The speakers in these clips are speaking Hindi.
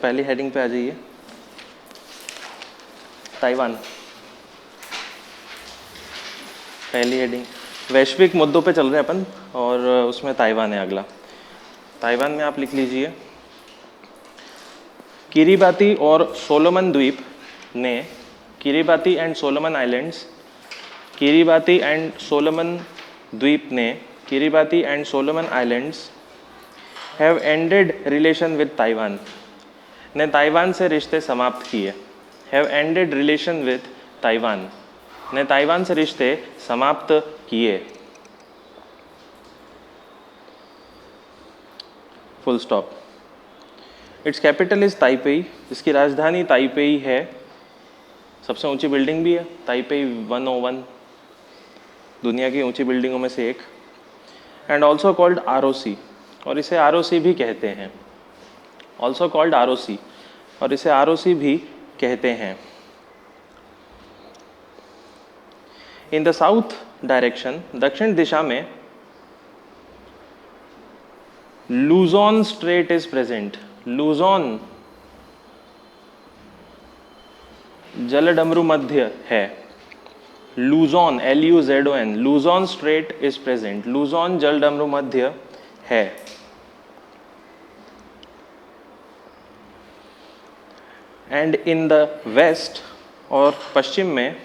पहली हेडिंग पे आ जाइए, ताइवान। पहली हेडिंग वैश्विक मुद्दों पे चल रहे हैं अपन, और उसमें ताइवान है अगला। ताइवान में आप लिख लीजिए, किरीबाती और सोलोमन द्वीप ने, Kiribati and Solomon islands, Kiribati and Solomon द्वीप ने, Kiribati and Solomon islands have ended relation with Taiwan, ने ताइवान से रिश्ते समाप्त किए। Have ended relation with Taiwan, ने ताइवान से रिश्ते समाप्त किए। Full stop. It's capital is Taipei, इसकी राजधानी ताइपेई है। सबसे ऊंची बिल्डिंग भी है ताइपेई 101, दुनिया की ऊंची बिल्डिंगों में से एक। एंड ऑल्सो कॉल्ड आरओसी, और इसे आरओसी भी कहते हैं। ऑल्सो कॉल्ड आरओसी, और इसे आरओसी भी कहते हैं। इन द साउथ डायरेक्शन, दक्षिण दिशा में Luzon strait is present. Luzon जलडमरू मध्य है। Luzon, LUZON, Luzon strait is present. Luzon जलडमरू मध्य है। एंड इन द वेस्ट, और पश्चिम में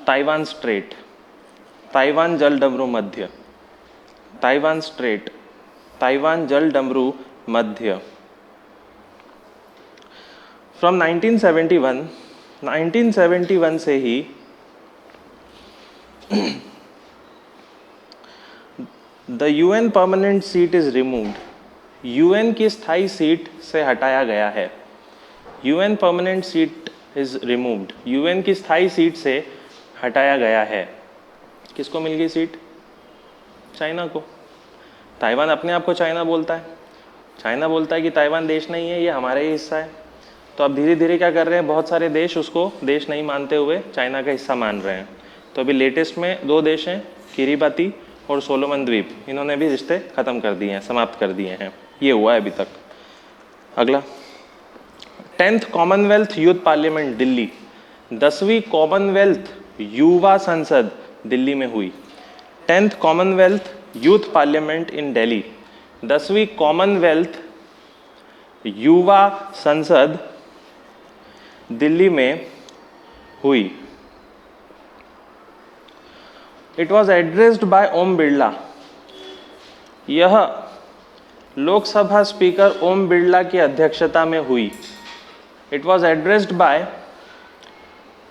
ताइवान स्ट्रेट, ताइवान जलडमरू मध्य, ताइवान स्ट्रेट, ताइवान जलडमरू मध्य। फ्रॉम 1971 से ही the UN permanent seat is removed, UN की स्थायी सीट से हटाया गया है। UN permanent seat is removed, UN की स्थायी सीट से हटाया गया है। किसको मिल गई सीट? चाइना को। ताइवान अपने आप को चाइना बोलता है, चाइना बोलता है कि ताइवान देश नहीं है, ये हमारा ही हिस्सा है। तो अब धीरे धीरे क्या कर रहे हैं, बहुत सारे देश उसको देश नहीं मानते हुए चाइना का हिस्सा मान रहे हैं। तो अभी लेटेस्ट में 2 देश हैं, किरीबाती और सोलोमन द्वीप, इन्होंने भी रिश्ते खत्म कर दिए हैं, समाप्त कर दिए हैं। ये हुआ है अभी तक। अगला, 10th Commonwealth youth parliament Delhi, 10वीं कॉमनवेल्थ युवा संसद दिल्ली में हुई। 10th Commonwealth youth parliament in Delhi, 10वीं कॉमनवेल्थ युवा संसद दिल्ली में हुई। It was addressed by Om Birla, यह लोकसभा स्पीकर ओम बिरला की अध्यक्षता में हुई। It was addressed by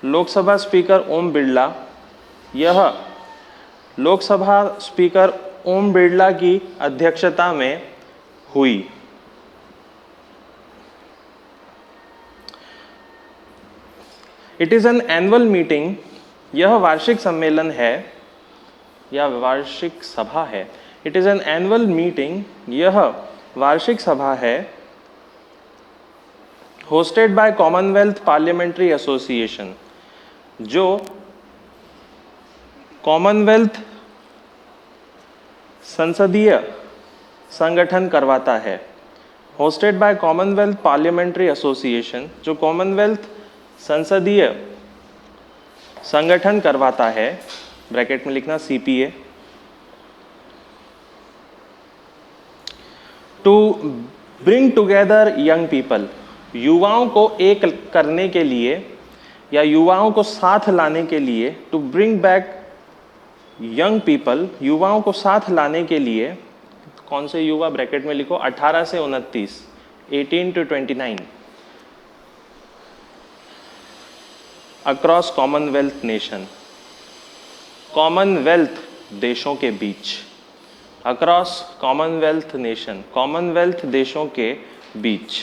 Lok Sabha speaker Om Birla, यह लोकसभा स्पीकर ओम बिरला की अध्यक्षता में हुई। It is an annual meeting, यह वार्षिक सम्मेलन है या वार्षिक सभा है। It is an annual meeting, यह वार्षिक सभा है। Hosted by Commonwealth parliamentary association, जो कॉमनवेल्थ संसदीय संगठन करवाता है। Hosted by Commonwealth parliamentary association, जो कॉमनवेल्थ संसदीय संगठन करवाता है, ब्रैकेट में लिखना CPA। To bring together young people, युवाओं को एक करने के लिए या युवाओं को साथ लाने के लिए। To bring back young people, युवाओं को साथ लाने के लिए। कौन से युवा? ब्रैकेट में लिखो 18 से 29, 18 to 29, across Commonwealth nation, Commonwealth देशों के बीच, अक्रॉस कॉमनवेल्थ नेशन, कॉमनवेल्थ देशों के बीच।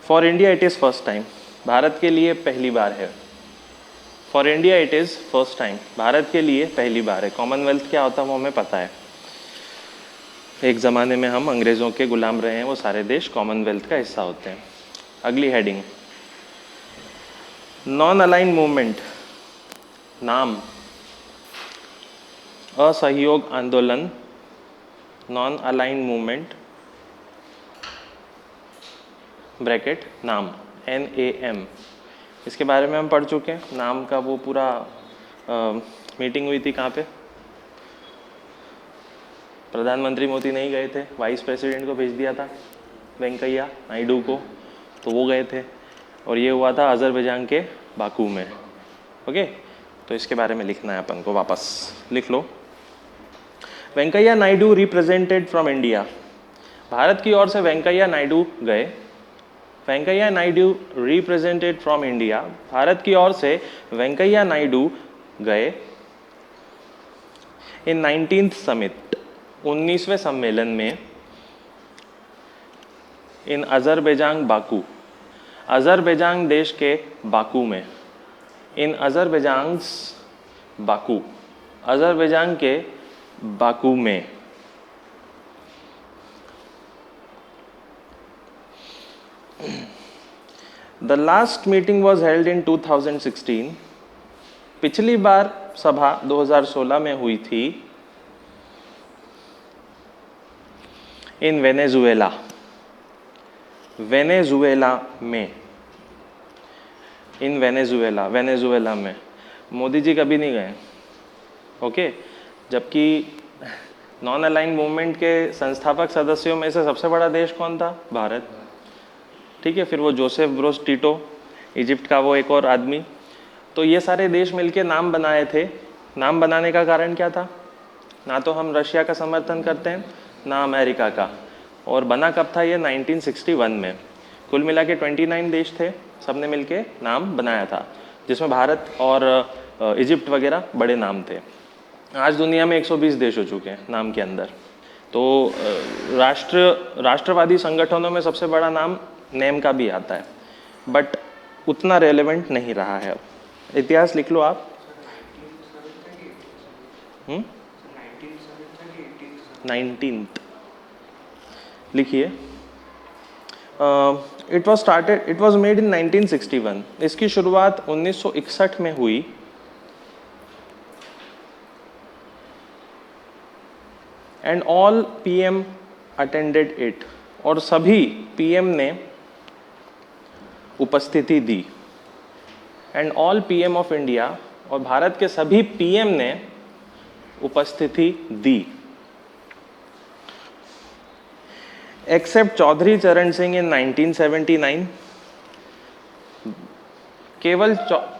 For India it is first time, Bharat के लिए पहली बार है। For India it is first time, Bharat के लिए पहली बार है। कॉमनवेल्थ क्या होता है वो हमें पता है, एक ज़माने में हम अंग्रेज़ों के गुलाम रहे हैं, वो सारे देश कॉमनवेल्थ का हिस्सा होते हैं। अगली हेडिंग, नॉन अलाइन मूवमेंट। नाम, असहयोग आंदोलन, नॉन अलाइंड मूवमेंट, ब्रैकेट नाम, NAM। इसके बारे में हम पढ़ चुके हैं। नाम का वो पूरा मीटिंग हुई थी कहाँ पे? प्रधानमंत्री मोदी नहीं गए थे, वाइस प्रेसिडेंट को भेज दिया था, वेंकैया नायडू को, तो वो गए थे और ये हुआ था अजरबैजान के बाकू में। ओके, तो इसके बारे में लिखना है अपन को, वापस लिख लो। Venkaiah Naidu represented from India, Bharat की ओर से वेंकैया नायडू गए। Venkaiah Naidu represented from India, Bharat की ओर से वेंकैया नायडू गए। इन 19th समिट, 19वें सम्मेलन में, इन अजरबैजान बाकू, अजरबैजान देश के बाकू में, इन अजरबैजान बाकू, अजरबैजान के बाकू में। The last meeting was held in 2016, पिछली बार सभा 2016 में हुई थी इन वेनेजुएला, वेनेजुएला में, इन वेनेजुएला, वेनेजुएला में। मोदी जी कभी नहीं गए। ओके, जबकि नॉन अलाइन मूवमेंट के संस्थापक सदस्यों में से सबसे बड़ा देश कौन था? भारत। ठीक है, फिर वो जोसेफ ब्रोस टीटो, इजिप्ट का वो एक और आदमी, तो ये सारे देश मिलके नाम बनाए थे। नाम बनाने का कारण क्या था? ना तो हम रशिया का समर्थन करते हैं, ना अमेरिका का। और बना कब था ये? 1961 में। कुल मिला के 29 देश थे, सबने मिलके नाम बनाया था, जिसमें भारत और इजिप्ट वगैरह बड़े नाम थे। आज दुनिया में 120 देश हो चुके हैं नाम के अंदर। तो राष्ट्रवादी संगठनों में सबसे बड़ा नाम नेम का भी आता है, बट उतना रेलेवेंट नहीं रहा है। अब इतिहास लिख लो आप। 19th लिखिए। It was made in 1961। इसकी शुरुआत 1961 में हुई। And all PM attended it, और सभी PM ने उपस्थिति दी। And all PM of India, और भारत के सभी PM ने उपस्थिति दी, एक्सेप्ट चौधरी चरण सिंह इन 1979। केवल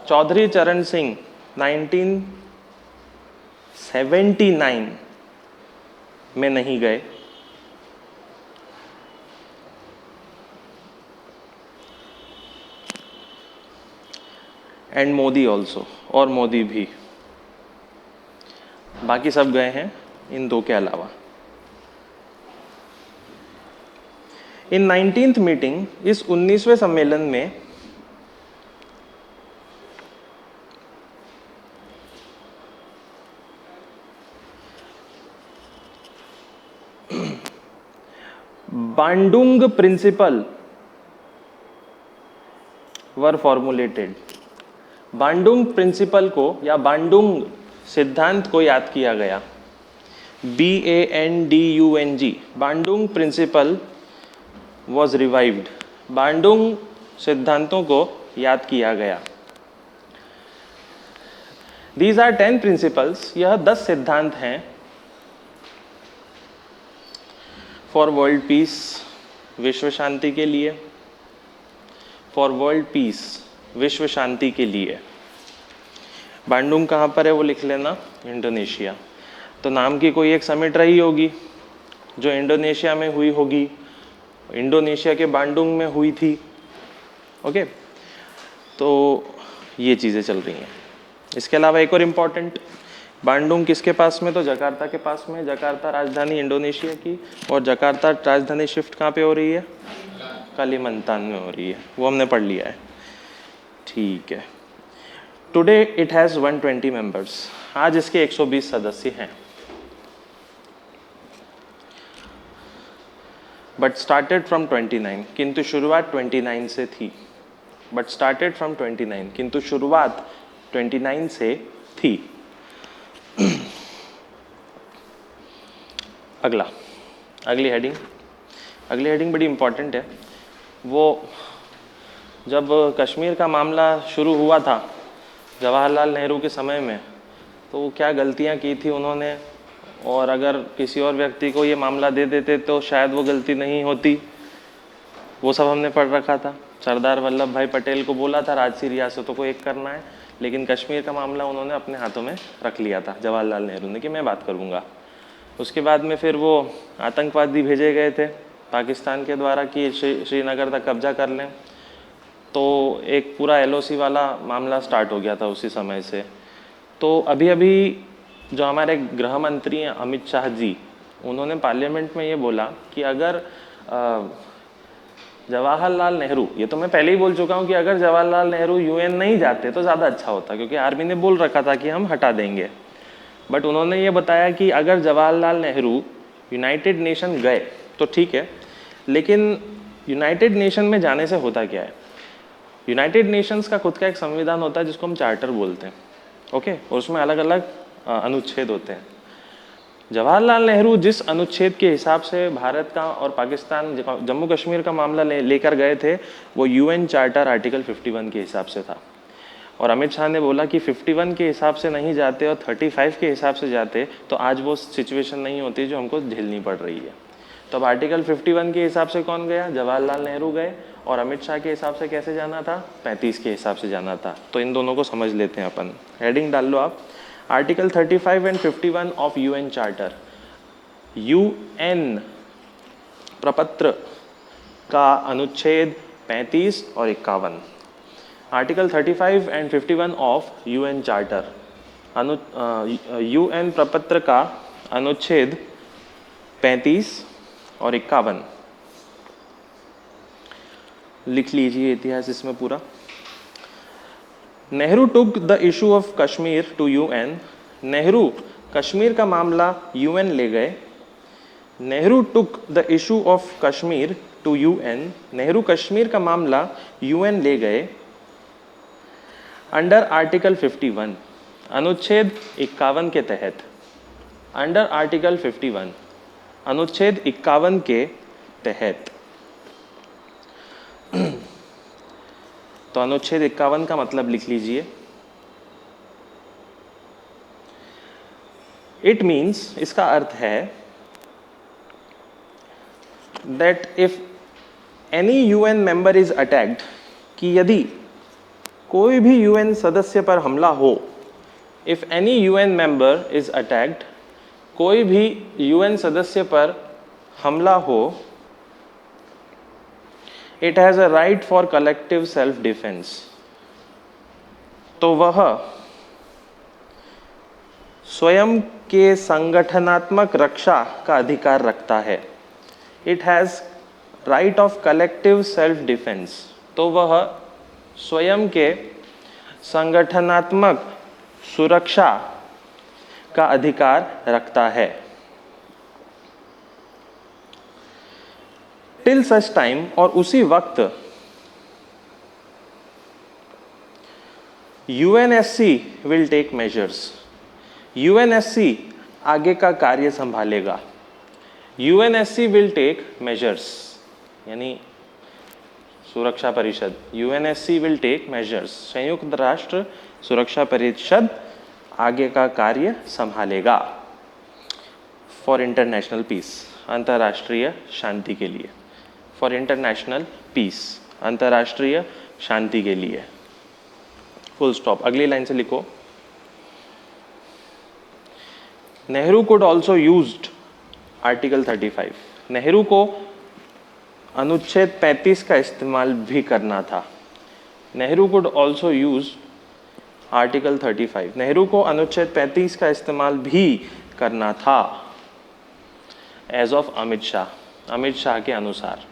चौधरी चरण सिंह 1979 में नहीं गए। एंड मोदी ऑल्सो, और मोदी भी, बाकी सब गए हैं इन दो के अलावा। इन 19th मीटिंग, इस 19वें सम्मेलन में Bandung principle were formulated. Bandung principle को या बांडुंग सिद्धांत को याद किया गया। BANDUNG, Bandung principle was revived. Bandung सिद्धांतों को याद किया गया। दीज आर 10 प्रिंसिपल्स, यह 10 सिद्धांत हैं। फॉर वर्ल्ड पीस, विश्व शांति के लिए। फॉर वर्ल्ड पीस, विश्व शांति के लिए। बांडुंग कहाँ पर है वो लिख लेना, इंडोनेशिया। तो नाम की कोई एक समिट रही होगी जो इंडोनेशिया में हुई होगी, इंडोनेशिया के बांडुंग में हुई थी। ओके, तो ये चीज़ें चल रही हैं। इसके अलावा एक और इम्पॉर्टेंट, बांडुंग किसके पास में? तो जकार्ता के पास में। जकार्ता राजधानी इंडोनेशिया की, और जकार्ता राजधानी शिफ्ट कहाँ पे हो रही है? कालीमंतान में हो रही है, वो हमने पढ़ लिया है। ठीक है। टुडे इट हैज़ 120 मेंबर्स, आज इसके 120 सदस्य हैं। बट स्टार्टेड फ्रॉम 29, किंतु शुरुआत 29 से थी। बट स्टार्टेड फ्रॉम 29, किंतु शुरुआत 29 से थी। अगली हेडिंग बड़ी इम्पॉर्टेंट है। वो जब कश्मीर का मामला शुरू हुआ था जवाहरलाल नेहरू के समय में, तो क्या गलतियां की थी उन्होंने, और अगर किसी और व्यक्ति को ये मामला दे देते तो शायद वो गलती नहीं होती, वो सब हमने पढ़ रखा था। सरदार वल्लभ भाई पटेल को बोला था राजसी रियासतों को एक करना है, लेकिन कश्मीर का मामला उन्होंने अपने हाथों में रख लिया था जवाहरलाल नेहरू ने कि मैं बात करूँगा। उसके बाद में फिर वो आतंकवादी भेजे गए थे पाकिस्तान के द्वारा कि श्रीनगर तक कब्जा कर लें, तो एक पूरा LOC वाला मामला स्टार्ट हो गया था उसी समय से। तो अभी जो हमारे गृह मंत्री हैं अमित शाह जी, उन्होंने पार्लियामेंट में ये बोला कि अगर जवाहरलाल नेहरू, ये तो मैं पहले ही बोल चुका हूँ कि अगर जवाहरलाल नेहरू UN नहीं जाते तो ज़्यादा अच्छा होता, क्योंकि आर्मी ने बोल रखा था कि हम हटा देंगे। बट उन्होंने ये बताया कि अगर जवाहरलाल नेहरू यूनाइटेड नेशन गए तो ठीक है, लेकिन यूनाइटेड नेशन में जाने से होता क्या है, यूनाइटेड नेशंस का खुद का एक संविधान होता है जिसको हम चार्टर बोलते हैं, ओके, और उसमें अलग अलग अनुच्छेद होते हैं। जवाहरलाल नेहरू जिस अनुच्छेद के हिसाब से भारत का और पाकिस्तान जम्मू कश्मीर का मामला लेकर गए थे, वो UN चार्टर आर्टिकल 51 के हिसाब से था। और अमित शाह ने बोला कि 51 के हिसाब से नहीं जाते और 35 के हिसाब से जाते तो आज वो सिचुएशन नहीं होती जो हमको झेलनी पड़ रही है। तो अब आर्टिकल 51 के हिसाब से कौन गया, जवाहरलाल नेहरू गए, और अमित शाह के हिसाब से कैसे जाना था, 35 के हिसाब से जाना था। तो इन दोनों को समझ लेते हैं अपन। हेडिंग डाल लो आप, article 35 and 51 of UN charter. UN प्रपत्र का अनुच्छेद 35 और 51। Article 35 and 51 of UN charter, UN प्रपत्र का अनुच्छेद 35 और 51 लिख लीजिए इतिहास इसमें पूरा। Nehru took the issue of Kashmir to UN। Nehru Kashmir का मामला UN ले गए। Nehru took the issue of Kashmir to UN। Nehru Kashmir का मामला UN ले गए अंडर आर्टिकल 51, अनुच्छेद 51 के तहत। अंडर आर्टिकल 51, अनुच्छेद 51 के तहत। तो अनुच्छेद 51 का मतलब लिख लीजिए। इट मीन्स, इसका अर्थ है that if any UN member is attacked, कि यदि कोई भी UN सदस्य पर हमला हो, if any UN member is attacked, कोई भी UN सदस्य पर हमला हो, it has a right for collective self defence, तो वह स्वयं के संगठनात्मक रक्षा का अधिकार रखता है। It has right of collective self defence, तो वह स्वयं के संगठनात्मक सुरक्षा का अधिकार रखता है। टिल सच टाइम, और उसी वक्त UNSC will take measures. UNSC आगे का कार्य संभालेगा। UNSC विल टेक मेजर्स, यानी सुरक्षा परिषद। UNSC विल टेक मेजर्स, संयुक्त राष्ट्र सुरक्षा परिषद आगे का कार्य संभालेगा। फॉर इंटरनेशनल पीस, अंतर्राष्ट्रीय शांति के लिए। फॉर इंटरनेशनल पीस, अंतर्राष्ट्रीय शांति के लिए। Full stop. अगली लाइन से लिखो, Nehru could also used article 35। Nehru को अनुच्छेद 35 का इस्तेमाल भी करना था। Nehru could also use article 35। Nehru को अनुच्छेद 35 का इस्तेमाल भी करना था। एज ऑफ अमित शाह, अमित शाह के अनुसार।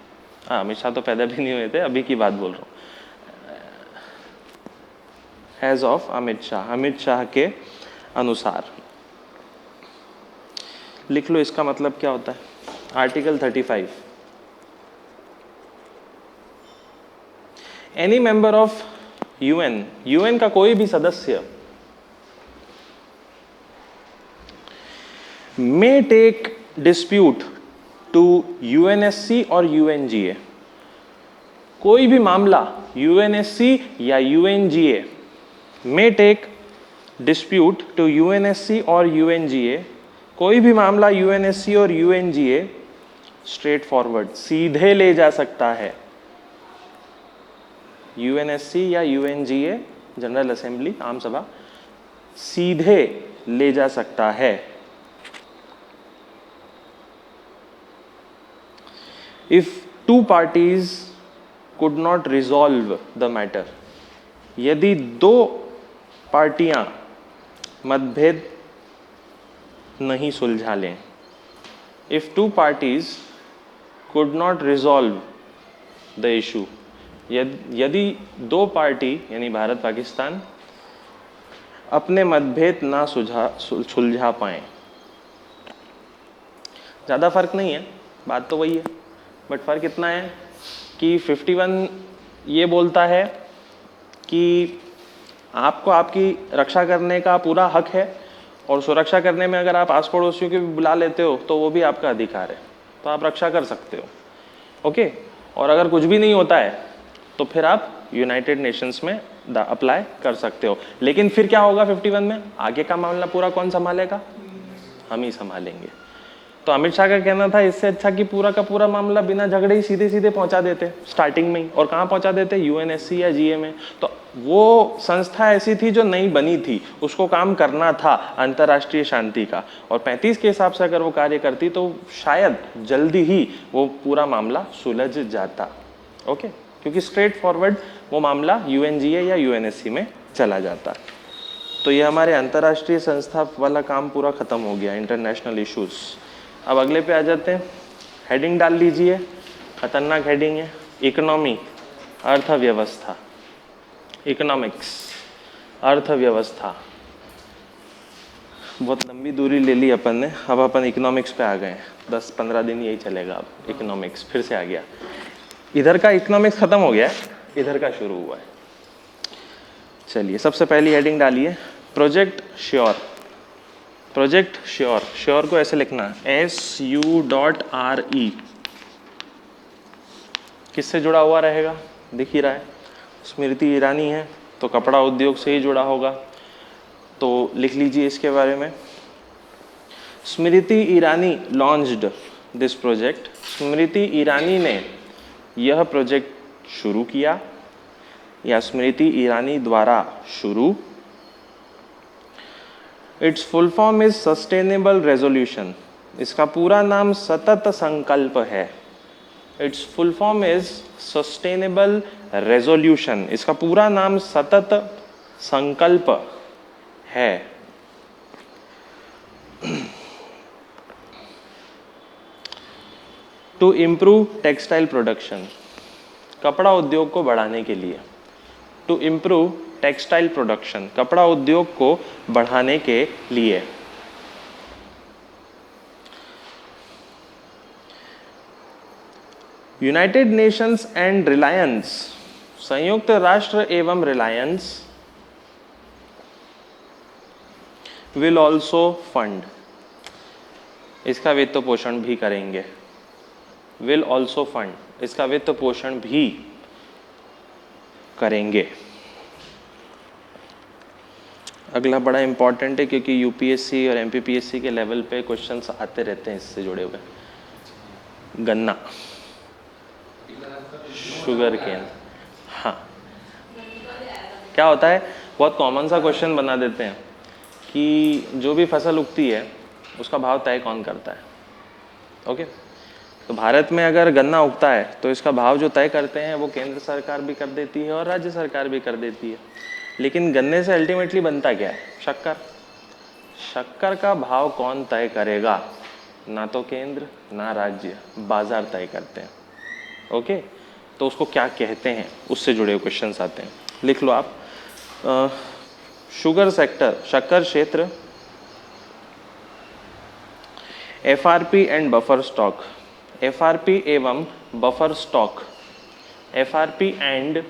हाँ, अमित शाह तो पैदा भी नहीं हुए थे, अभी की बात बोल रहा हूँ। एज ऑफ अमित शाह, अमित शाह के अनुसार। लिख लो इसका मतलब क्या होता है। Article 35, any member of UN, UN का कोई भी सदस्य may take dispute to UNSC और UNGA, कोई भी मामला UNSC या UNGA may take dispute to UNSC और UNGA, कोई भी मामला UNSC और UNGA स्ट्रेट फॉरवर्ड सीधे ले जा सकता है। UNSC या UNGA जनरल असेंबली आम सभा सीधे ले जा सकता है। If two parties could not resolve the matter, यदि दो पार्टियां मतभेद नहीं सुलझा लें, if two parties could not resolve the issue, यदि दो पार्टी यानी भारत पाकिस्तान अपने मतभेद ना सुलझा पाए, ज़्यादा फर्क नहीं है, बात तो वही है, बट फर्क इतना है कि 51 ये बोलता है कि आपको आपकी रक्षा करने का पूरा हक है और सुरक्षा करने में अगर आप आस पड़ोसियों को भी बुला लेते हो तो वो भी आपका अधिकार है, तो आप रक्षा कर सकते हो। ओके, और अगर कुछ भी नहीं होता है तो फिर आप यूनाइटेड नेशंस में अप्लाई कर सकते हो। लेकिन फिर क्या होगा 51 में, आगे का मामला पूरा कौन संभालेगा? हम ही संभालेंगे। तो अमित शाह का कहना था इससे अच्छा कि पूरा का पूरा मामला बिना झगड़े ही सीधे सीधे पहुंचा देते स्टार्टिंग में ही। और कहाँ पहुंचा देते? यूएनएससी या जीए में। तो वो संस्था ऐसी थी जो नई बनी थी, उसको काम करना था अंतर्राष्ट्रीय शांति का, और 35 के हिसाब से अगर वो कार्य करती तो शायद जल्दी ही वो पूरा मामला सुलझ जाता। ओके, क्योंकि स्ट्रेट फॉरवर्ड वो मामला यूएनजीए या यूएनएससी में चला जाता। तो ये हमारे अंतर्राष्ट्रीय संस्था वाला काम पूरा खत्म हो गया, इंटरनेशनल इश्यूज। अब अगले पे आ जाते हैं। हेडिंग डाल लीजिए, खतरनाक हेडिंग है, इकोनॉमी अर्थव्यवस्था, इकोनॉमिक्स अर्थव्यवस्था। बहुत लंबी दूरी ले ली अपन ने, अब अपन इकोनॉमिक्स पे आ गए हैं। 10-15 दिन यही चलेगा। अब इकोनॉमिक्स फिर से आ गया, इधर का इकोनॉमिक्स खत्म हो गया है, इधर का शुरू हुआ है। चलिए, सबसे पहली हेडिंग डालिए, project sure. Project sure, sure को ऐसे लिखना SU.RE। किससे जुड़ा हुआ रहेगा? दिख ही रहा है, स्मृति ईरानी है तो कपड़ा उद्योग से ही जुड़ा होगा, तो लिख लीजिए इसके बारे में। Smriti Irani launched this project. Smriti Irani ने यह प्रोजेक्ट शुरू किया या स्मृति ईरानी द्वारा शुरू। It's full form is sustainable resolution. इसका पूरा नाम सतत संकल्प है। It's full form is sustainable resolution. इसका पूरा नाम सतत संकल्प है। टू इम्प्रूव टेक्सटाइल प्रोडक्शन, कपड़ा उद्योग को बढ़ाने के लिए। टू इम्प्रूव टेक्सटाइल प्रोडक्शन, कपड़ा उद्योग को बढ़ाने के लिए। यूनाइटेड नेशंस एंड रिलायंस, संयुक्त राष्ट्र एवं रिलायंस विल ऑल्सो फंड, इसका वित्त पोषण भी करेंगे। विल ऑल्सो फंड, इसका वित्त पोषण भी करेंगे। अगला बड़ा इंपॉर्टेंट है क्योंकि यूपीएससी और एमपीपीएससी के लेवल पे क्वेश्चंस आते रहते हैं इससे जुड़े हुए। गन्ना, शुगर केन। हाँ, क्या होता है, बहुत कॉमन सा क्वेश्चन बना देते हैं कि जो भी फसल उगती है उसका भाव तय कौन करता है। ओके, तो भारत में अगर गन्ना उगता है तो इसका भाव जो तय करते हैं वो केंद्र सरकार भी कर देती है और राज्य सरकार भी कर देती है। लेकिन गन्ने से अल्टीमेटली बनता क्या है? शक्कर। शक्कर का भाव कौन तय करेगा? ना तो केंद्र ना राज्य, बाजार तय करते हैं। ओके, तो उसको क्या कहते हैं, उससे जुड़े हुए क्वेश्चंस आते हैं। लिख लो आप। शुगर सेक्टर, शक्कर क्षेत्र, FRP and buffer stock. FRP एवं buffer stock, FRP and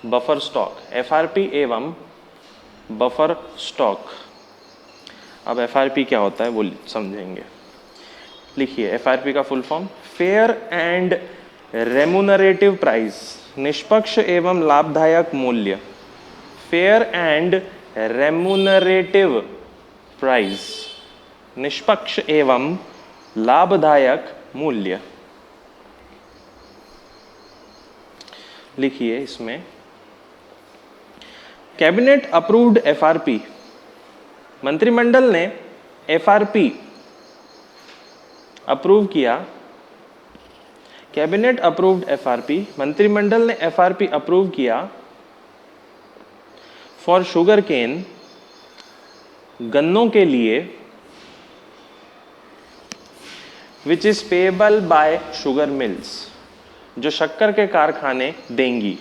buffer stock, FRP एवं बफर स्टॉक। अब एफआरपी क्या होता है वो समझेंगे। लिखिए FRP का full form, fair and remunerative price, निष्पक्ष एवं लाभदायक मूल्य। फेयर एंड रेमुनरेटिव प्राइस, निष्पक्ष एवं लाभदायक मूल्य। लिखिए इसमें कैबिनेट अप्रूव्ड FRP, मंत्रिमंडल ने FRP अप्रूव किया। कैबिनेट अप्रूव्ड FRP, मंत्रिमंडल ने FRP अप्रूव किया फॉर शुगर केन, गन्नों के लिए, which is payable by sugar mills, जो शक्कर के कारखाने देंगी।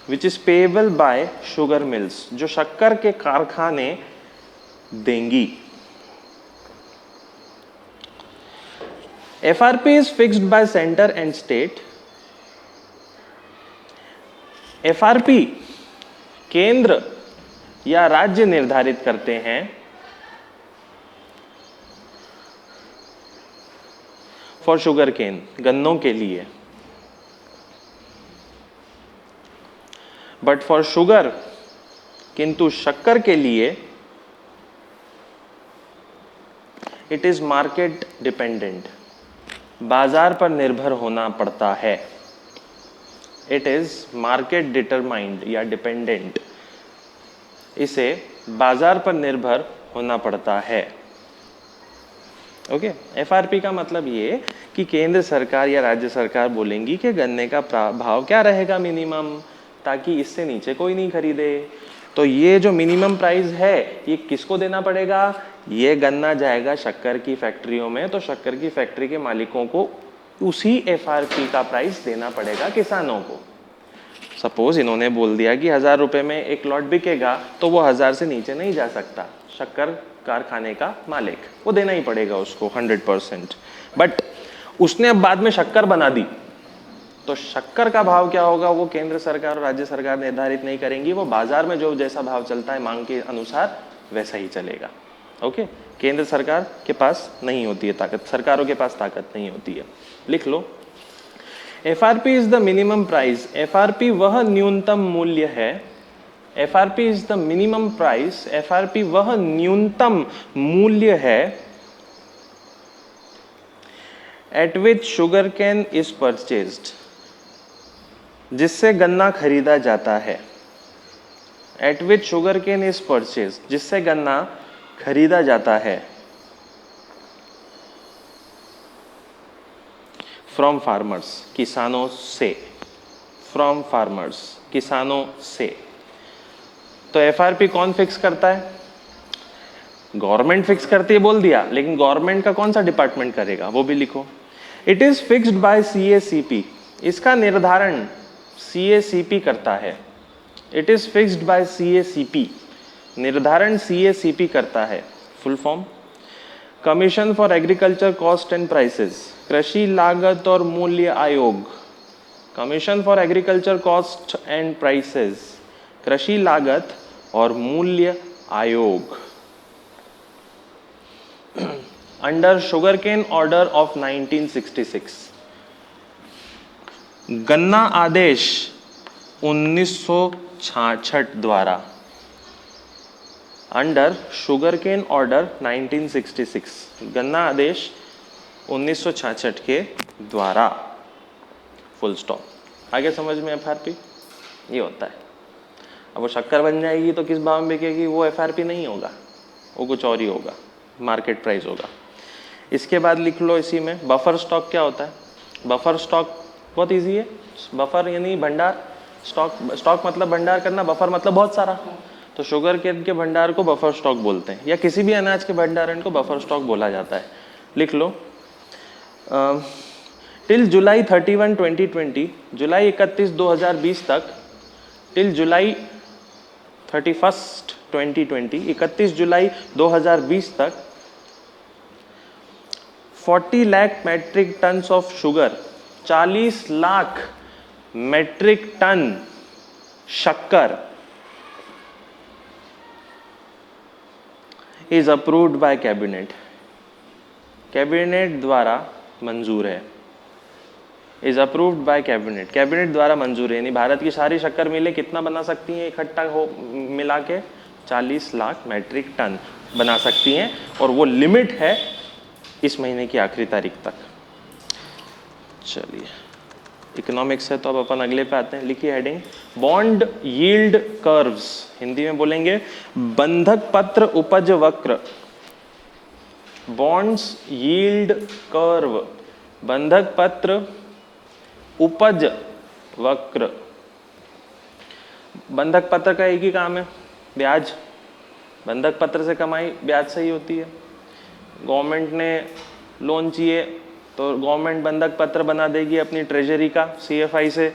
Which is payable by sugar mills, जो शक्कर के कारखाने देंगी। FRP is fixed by center and state. FRP केंद्र या राज्य निर्धारित करते हैं फॉर शुगर केन, गन्नों के लिए। बट फॉर शुगर, किंतु शक्कर के लिए, इट इज मार्केट डिपेंडेंट, बाजार पर निर्भर होना पड़ता है। इट इज मार्केट डिटरमाइंड या डिपेंडेंट, इसे बाजार पर निर्भर होना पड़ता है। ओके, FRP का मतलब ये कि केंद्र सरकार या राज्य सरकार बोलेंगी कि गन्ने का भाव क्या रहेगा मिनिमम, ताकि इससे नीचे कोई नहीं खरीदे। तो ये जो मिनिमम प्राइस है ये किसको देना पड़ेगा, ये गन्ना जाएगा शक्कर की फैक्ट्रियों में, तो शक्कर की फैक्ट्री के मालिकों को उसी FRP का प्राइस देना पड़ेगा किसानों को। सपोज इन्होंने बोल दिया कि 1000 रुपए में एक लॉट बिकेगा, तो वो 1000 से नीचे नहीं जा सकता। शक्कर कारखाने का मालिक, वो देना ही पड़ेगा उसको 100%। बट उसने अब बाद में शक्कर बना दी, तो शक्कर का भाव क्या होगा वो केंद्र सरकार और राज्य सरकार निर्धारित नहीं करेंगी, वो बाजार में जो जैसा भाव चलता है मांग के अनुसार वैसा ही चलेगा। ओके, केंद्र सरकार के पास नहीं होती है ताकत, सरकारों के पास ताकत नहीं होती है। लिख लो, FRP is the minimum price, FRP वह न्यूनतम मूल्य है। FRP is the minimum price, FRP वह न्यूनतम मूल्य है at which sugar cane is purchased, जिससे गन्ना खरीदा जाता है। At which sugar cane is purchase, जिससे गन्ना खरीदा जाता है। फ्रॉम फार्मर्स, किसानों से। फ्रॉम फार्मर्स, किसानों से। तो FRP कौन फिक्स करता है, गवर्नमेंट फिक्स करती है बोल दिया, लेकिन गवर्नमेंट का कौन सा डिपार्टमेंट करेगा वो भी लिखो। It is fixed by CACP, इसका निर्धारण CACP करता है। It is fixed by CACP, निर्धारण CACP करता है। Full form, commission for agriculture cost and prices, कृषि लागत और मूल्य आयोग। Commission for agriculture cost and prices, कृषि लागत और मूल्य आयोग। Under sugar cane order of 1966, गन्ना आदेश 1966 द्वारा। अंडर शुगर केन ऑर्डर 1966, गन्ना आदेश 1966 के द्वारा। Full stop. आगे समझ में FRP ये होता है। अब वो शक्कर बन जाएगी तो किस भाव में बिकेगी, वो FRP नहीं होगा, वो कुछ और ही होगा, मार्केट प्राइस होगा। इसके बाद लिख लो इसी में, बफर स्टॉक क्या होता है। बफर स्टॉक बहुत इजी है, बफर यानी भंडार, स्टॉक मतलब भंडार करना, बफर मतलब बहुत सारा। तो शुगर केन के भंडार को बफर स्टॉक बोलते हैं, या किसी भी अनाज के भंडारण को बफर स्टॉक बोला जाता है। लिख लो, टिल जुलाई 31, 2020, जुलाई 31, 2020 तक, टिल जुलाई 31, 2020, 31 जुलाई 2020 तक 40 lakh metric tonnes of sugar, 40 lakh metric tonne शक्कर is approved by cabinet. Cabinet द्वारा मंजूर है, is approved by cabinet, cabinet द्वारा मंजूर है, यानी भारत की सारी शक्कर मिलें कितना बना सकती हैं इकट्ठा हो मिला के 40 लाख मैट्रिक टन बना सकती हैं, और वो लिमिट है इस महीने की आखिरी तारीख तक। चलिए इकोनॉमिक्स है तो अब अपन अगले पे आते हैं। लिखिए heading, bond yield curves, Hindi में बोलेंगे बंधक पत्र उपज वक्र, बॉन्ड्स यील्ड कर्व, बंधक पत्र उपज वक्र। बंधक पत्र का एक ही काम है, ब्याज। बंधक पत्र से कमाई ब्याज से ही होती है। गवर्नमेंट ने लोन चाहिए तो गवर्नमेंट बंधक पत्र बना देगी अपनी ट्रेजरी का CFI से,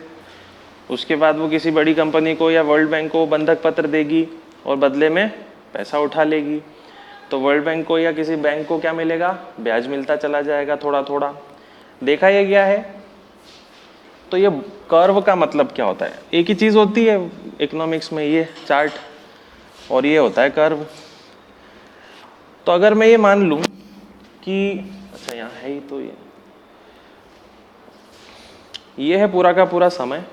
उसके बाद वो किसी बड़ी कंपनी को या वर्ल्ड बैंक को बंधक पत्र देगी और बदले में पैसा उठा लेगी। तो वर्ल्ड बैंक को या किसी बैंक को क्या मिलेगा, ब्याज मिलता चला जाएगा थोड़ा थोड़ा। देखा ये क्या है, तो ये कर्व का मतलब क्या होता है, एक ही चीज़ होती है इकोनॉमिक्स में, ये चार्ट और ये होता है कर्व। तो अगर मैं ये मान लूँ कि अच्छा यहाँ है ही, तो ये है पूरा का पूरा समय,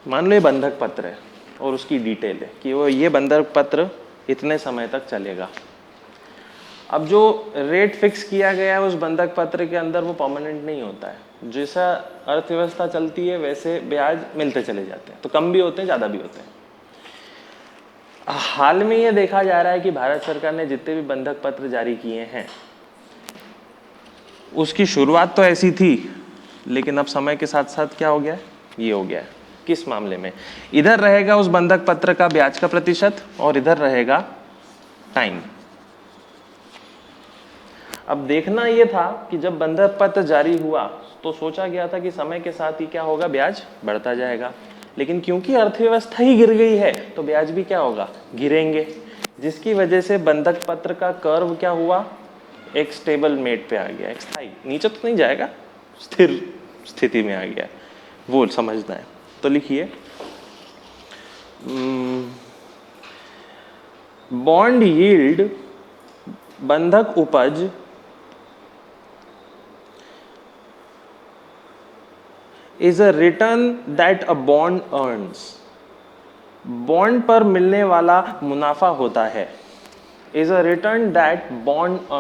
मान लो ये बंधक पत्र है और उसकी डिटेल है कि वो ये बंधक पत्र इतने समय तक चलेगा। अब जो रेट फिक्स किया गया है उस बंधक पत्र के अंदर वो परमानेंट नहीं होता है, जैसा अर्थव्यवस्था चलती है वैसे ब्याज मिलते चले जाते हैं, तो कम भी होते हैं ज़्यादा भी होते हैं। हाल में ये देखा जा रहा है कि भारत सरकार ने जितने भी बंधक पत्र जारी किए हैं उसकी शुरुआत तो ऐसी थी, लेकिन अब समय के साथ साथ क्या हो गया है, ये हो गया है। किस मामले में, इधर रहेगा उस बंधक पत्र का ब्याज का प्रतिशत और इधर रहेगा टाइम। अब देखना ये था कि जब बंधक पत्र जारी हुआ तो सोचा गया था कि समय के साथ ही क्या होगा, ब्याज बढ़ता जाएगा, लेकिन क्योंकि अर्थव्यवस्था ही गिर गई है तो ब्याज भी क्या होगा, गिरेंगे, जिसकी वजह से बंधक पत्र का कर्व क्या हुआ, एक स्टेबल मेट पे आ गया, एक स्थायी, नीचे तो नहीं जाएगा, स्थिर स्थिति में आ गया, वो समझना है। तो लिखिए बॉन्ड यील्ड, बंधक उपज is a return that a bond earns, bond पर मिलने वाला मुनाफा होता है, is a return that bond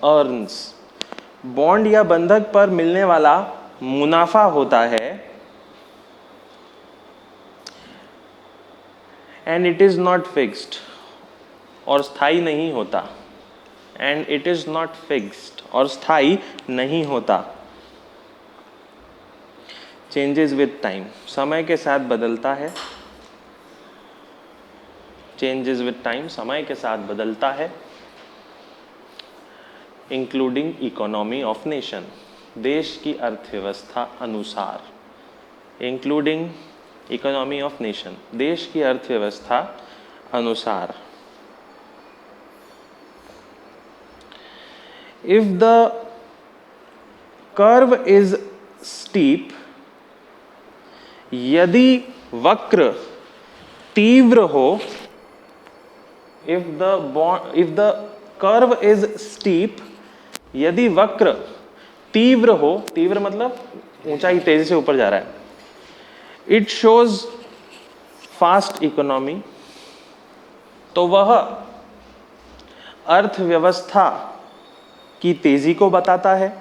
earns, bond या बंधक पर मिलने वाला मुनाफा होता है, and it is not fixed, और स्थायी नहीं होता, and it is not fixed, और स्थायी नहीं होता, चेंजेस विद टाइम, समय के साथ बदलता है, चेंजेस विद टाइम, समय के साथ बदलता है, इंक्लूडिंग इकोनॉमी ऑफ नेशन, देश की अर्थव्यवस्था अनुसार, इंक्लूडिंग इकोनॉमी ऑफ नेशन, देश की अर्थव्यवस्था अनुसार। If the curve is steep, यदि वक्र तीव्र हो, if the curve is steep, यदि वक्र तीव्र हो, तीव्र मतलब ऊंचाई तेजी से ऊपर जा रहा है, इट शोज फास्ट इकोनॉमी, तो वह अर्थव्यवस्था की तेजी को बताता है,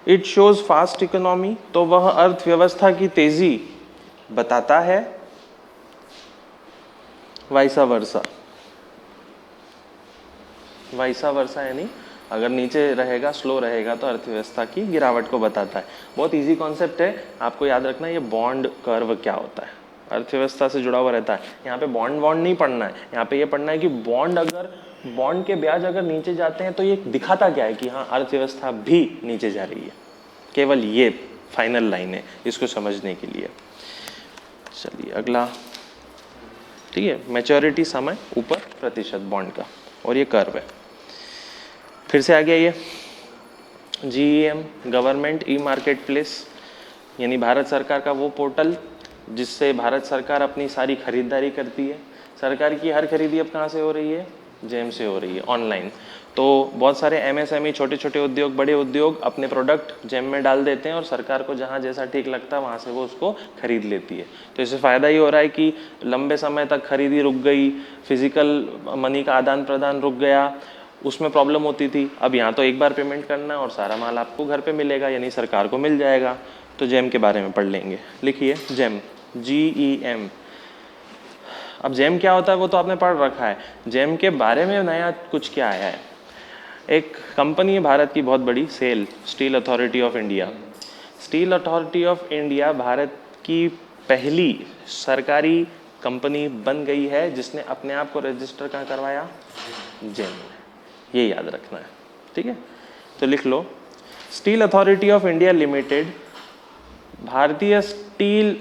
इट शोज फास्ट इकोनॉमी, तो वह अर्थव्यवस्था की तेजी बताता है, वाइसा वर्सा, वाइसा वर्सा यानी अगर नीचे रहेगा, स्लो रहेगा तो अर्थव्यवस्था की गिरावट को बताता है। बहुत इजी कॉन्सेप्ट है, आपको याद रखना है ये बॉन्ड कर्व क्या होता है, अर्थव्यवस्था से जुड़ा हुआ रहता है। यहाँ पे बॉन्ड नहीं पढ़ना है, यहाँ पे ये पढ़ना है कि बॉन्ड के ब्याज अगर नीचे जाते हैं तो ये दिखाता क्या है कि हाँ अर्थव्यवस्था भी नीचे जा रही है। केवल ये फाइनल लाइन है इसको समझने के लिए। चलिए अगला, ठीक है, मैच्योरिटी समय ऊपर प्रतिशत बॉन्ड का, और ये कर्व है। फिर से आ गया ये GEM, government e market place, यानी भारत सरकार का वो पोर्टल जिससे भारत सरकार अपनी सारी खरीदारी करती है। सरकार की हर खरीदी अब कहाँ से हो रही है, जेम से हो रही है ऑनलाइन। तो बहुत सारे एमएसएमई, छोटे छोटे उद्योग, बड़े उद्योग अपने प्रोडक्ट जेम में डाल देते हैं और सरकार को जहाँ जैसा ठीक लगता है वहाँ से वो उसको खरीद लेती है। तो इससे फ़ायदा ये हो रहा है कि लंबे समय तक खरीदी रुक गई, फिजिकल मनी का आदान प्रदान रुक गया, उसमें प्रॉब्लम होती थी। अब यहाँ तो एक बार पेमेंट करना और सारा माल आपको घर पे मिलेगा, यानी सरकार को मिल जाएगा। तो जेम के बारे में पढ़ लेंगे। लिखिए जेम, GEM। अब जेम क्या होता है वो तो आपने पढ़ रखा है। जेम के बारे में नया कुछ क्या आया है? एक कंपनी है भारत की बहुत बड़ी, SAIL, steel authority of India. Steel authority of India Bharat की पहली सरकारी कंपनी बन गई है जिसने अपने आप को रजिस्टर कहाँ करवाया? जेम। ये याद रखना है, ठीक है? तो लिख लो, steel authority of India limited, भारतीय स्टील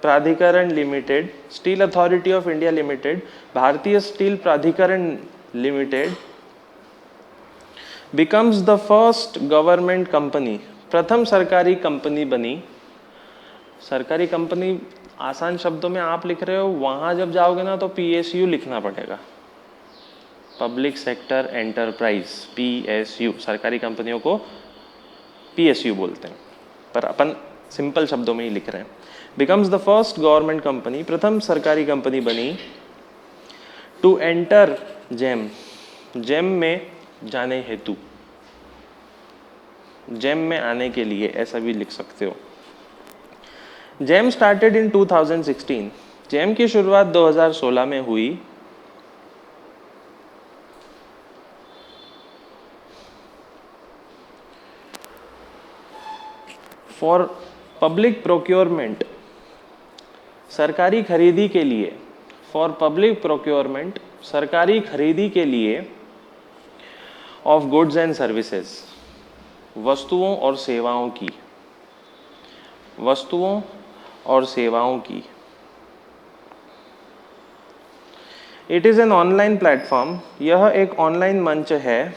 प्राधिकरण limited, steel authority of India limited, भारतीय स्टील प्राधिकरण limited becomes the first government company, प्रथम सरकारी कंपनी बनी। सरकारी कंपनी आसान शब्दों में आप लिख रहे हो, वहाँ जब जाओगे ना तो PSU लिखना पड़ेगा, पब्लिक सेक्टर एंटरप्राइज, PSU। सरकारी कंपनियों को PSU बोलते हैं, पर अपन सिंपल शब्दों में ही लिख रहे हैं। Becomes the first government company, प्रथम सरकारी कंपनी बनी, टू एंटर जेम, जेम में जाने हेतु, जेम में आने के लिए, ऐसा भी लिख सकते हो। जेम स्टार्टेड इन 2016, जेम की शुरुआत 2016 में हुई। फॉर पब्लिक प्रोक्योरमेंट, सरकारी खरीदी के लिए, फॉर पब्लिक प्रोक्योरमेंट, सरकारी खरीदी के लिए, ऑफ गुड्स एंड सर्विसेज, वस्तुओं और सेवाओं की, वस्तुओं और सेवाओं की। It is an online platform, यह एक ऑनलाइन मंच है।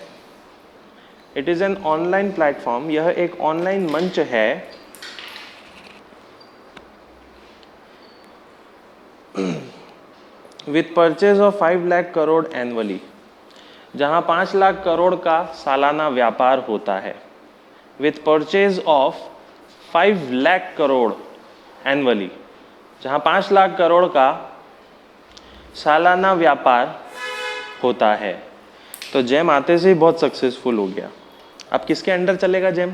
It is an online platform, यह एक ऑनलाइन मंच है with purchase of 5 lakh crore annually, जहां 5 लाख करोड़ का सालाना व्यापार होता है। With purchase of 5 lakh crore annually, जहां 5 लाख करोड़ का सालाना व्यापार होता है। तो जेम आते से ही बहुत सक्सेसफुल हो गया। अब किसके अंडर चलेगा जेम?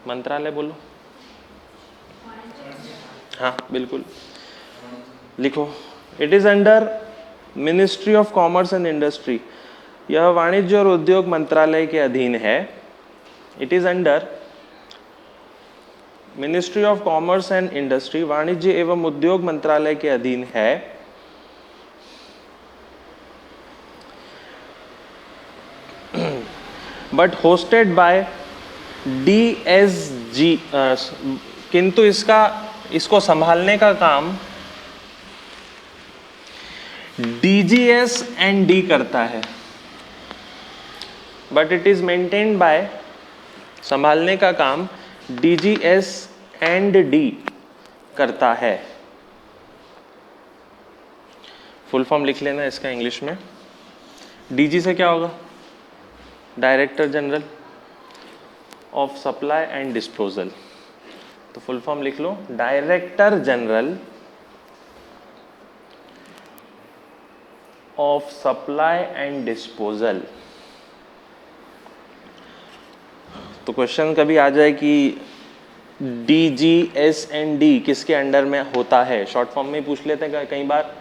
मंत्रालय बोलो। हाँ बिल्कुल, लिखो, it is under ministry of commerce and industry, यह वाणिज्य और उद्योग मंत्रालय के अधीन है। It is under ministry of commerce and industry, वाणिज्य एवं उद्योग मंत्रालय के अधीन है। बट होस्टेड बाय DSG, किंतु इसको संभालने का काम DGS&D करता है। But it is maintained by, संभालने का काम DGS&D करता है। फुल फॉर्म लिख लेना इसका इंग्लिश में। DG से क्या होगा? Director general of supply and disposal. तो फुल फॉर्म लिख लो, director general of supply and disposal. तो क्वेश्चन कभी आ जाए कि DGS&D किसके अंडर में होता है, शॉर्ट फॉर्म में पूछ लेते हैं कई बार,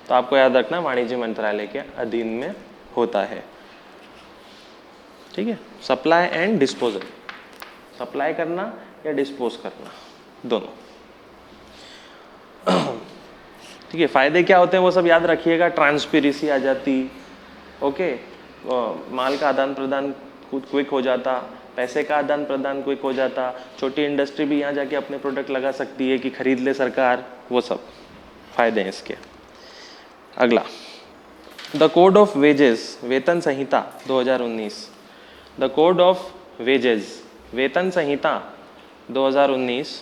तो आपको याद रखना वाणिज्य मंत्रालय के अधीन में होता है। ठीक है, सप्लाई एंड डिस्पोजल, सप्लाई करना या डिस्पोज करना, दोनों। ठीक है, फायदे क्या होते हैं वो सब याद रखिएगा। ट्रांसपेरेंसी आ जाती, ओके, माल का आदान प्रदान क्विक हो जाता, पैसे का आदान प्रदान क्विक हो जाता, छोटी इंडस्ट्री भी यहाँ जाके अपने प्रोडक्ट लगा सकती है कि खरीद ले सरकार, वो सब फायदे हैं इसके। अगला, द कोड ऑफ वेजेस, वेतन संहिता 2019। द कोड ऑफ वेजेस, वेतन संहिता 2019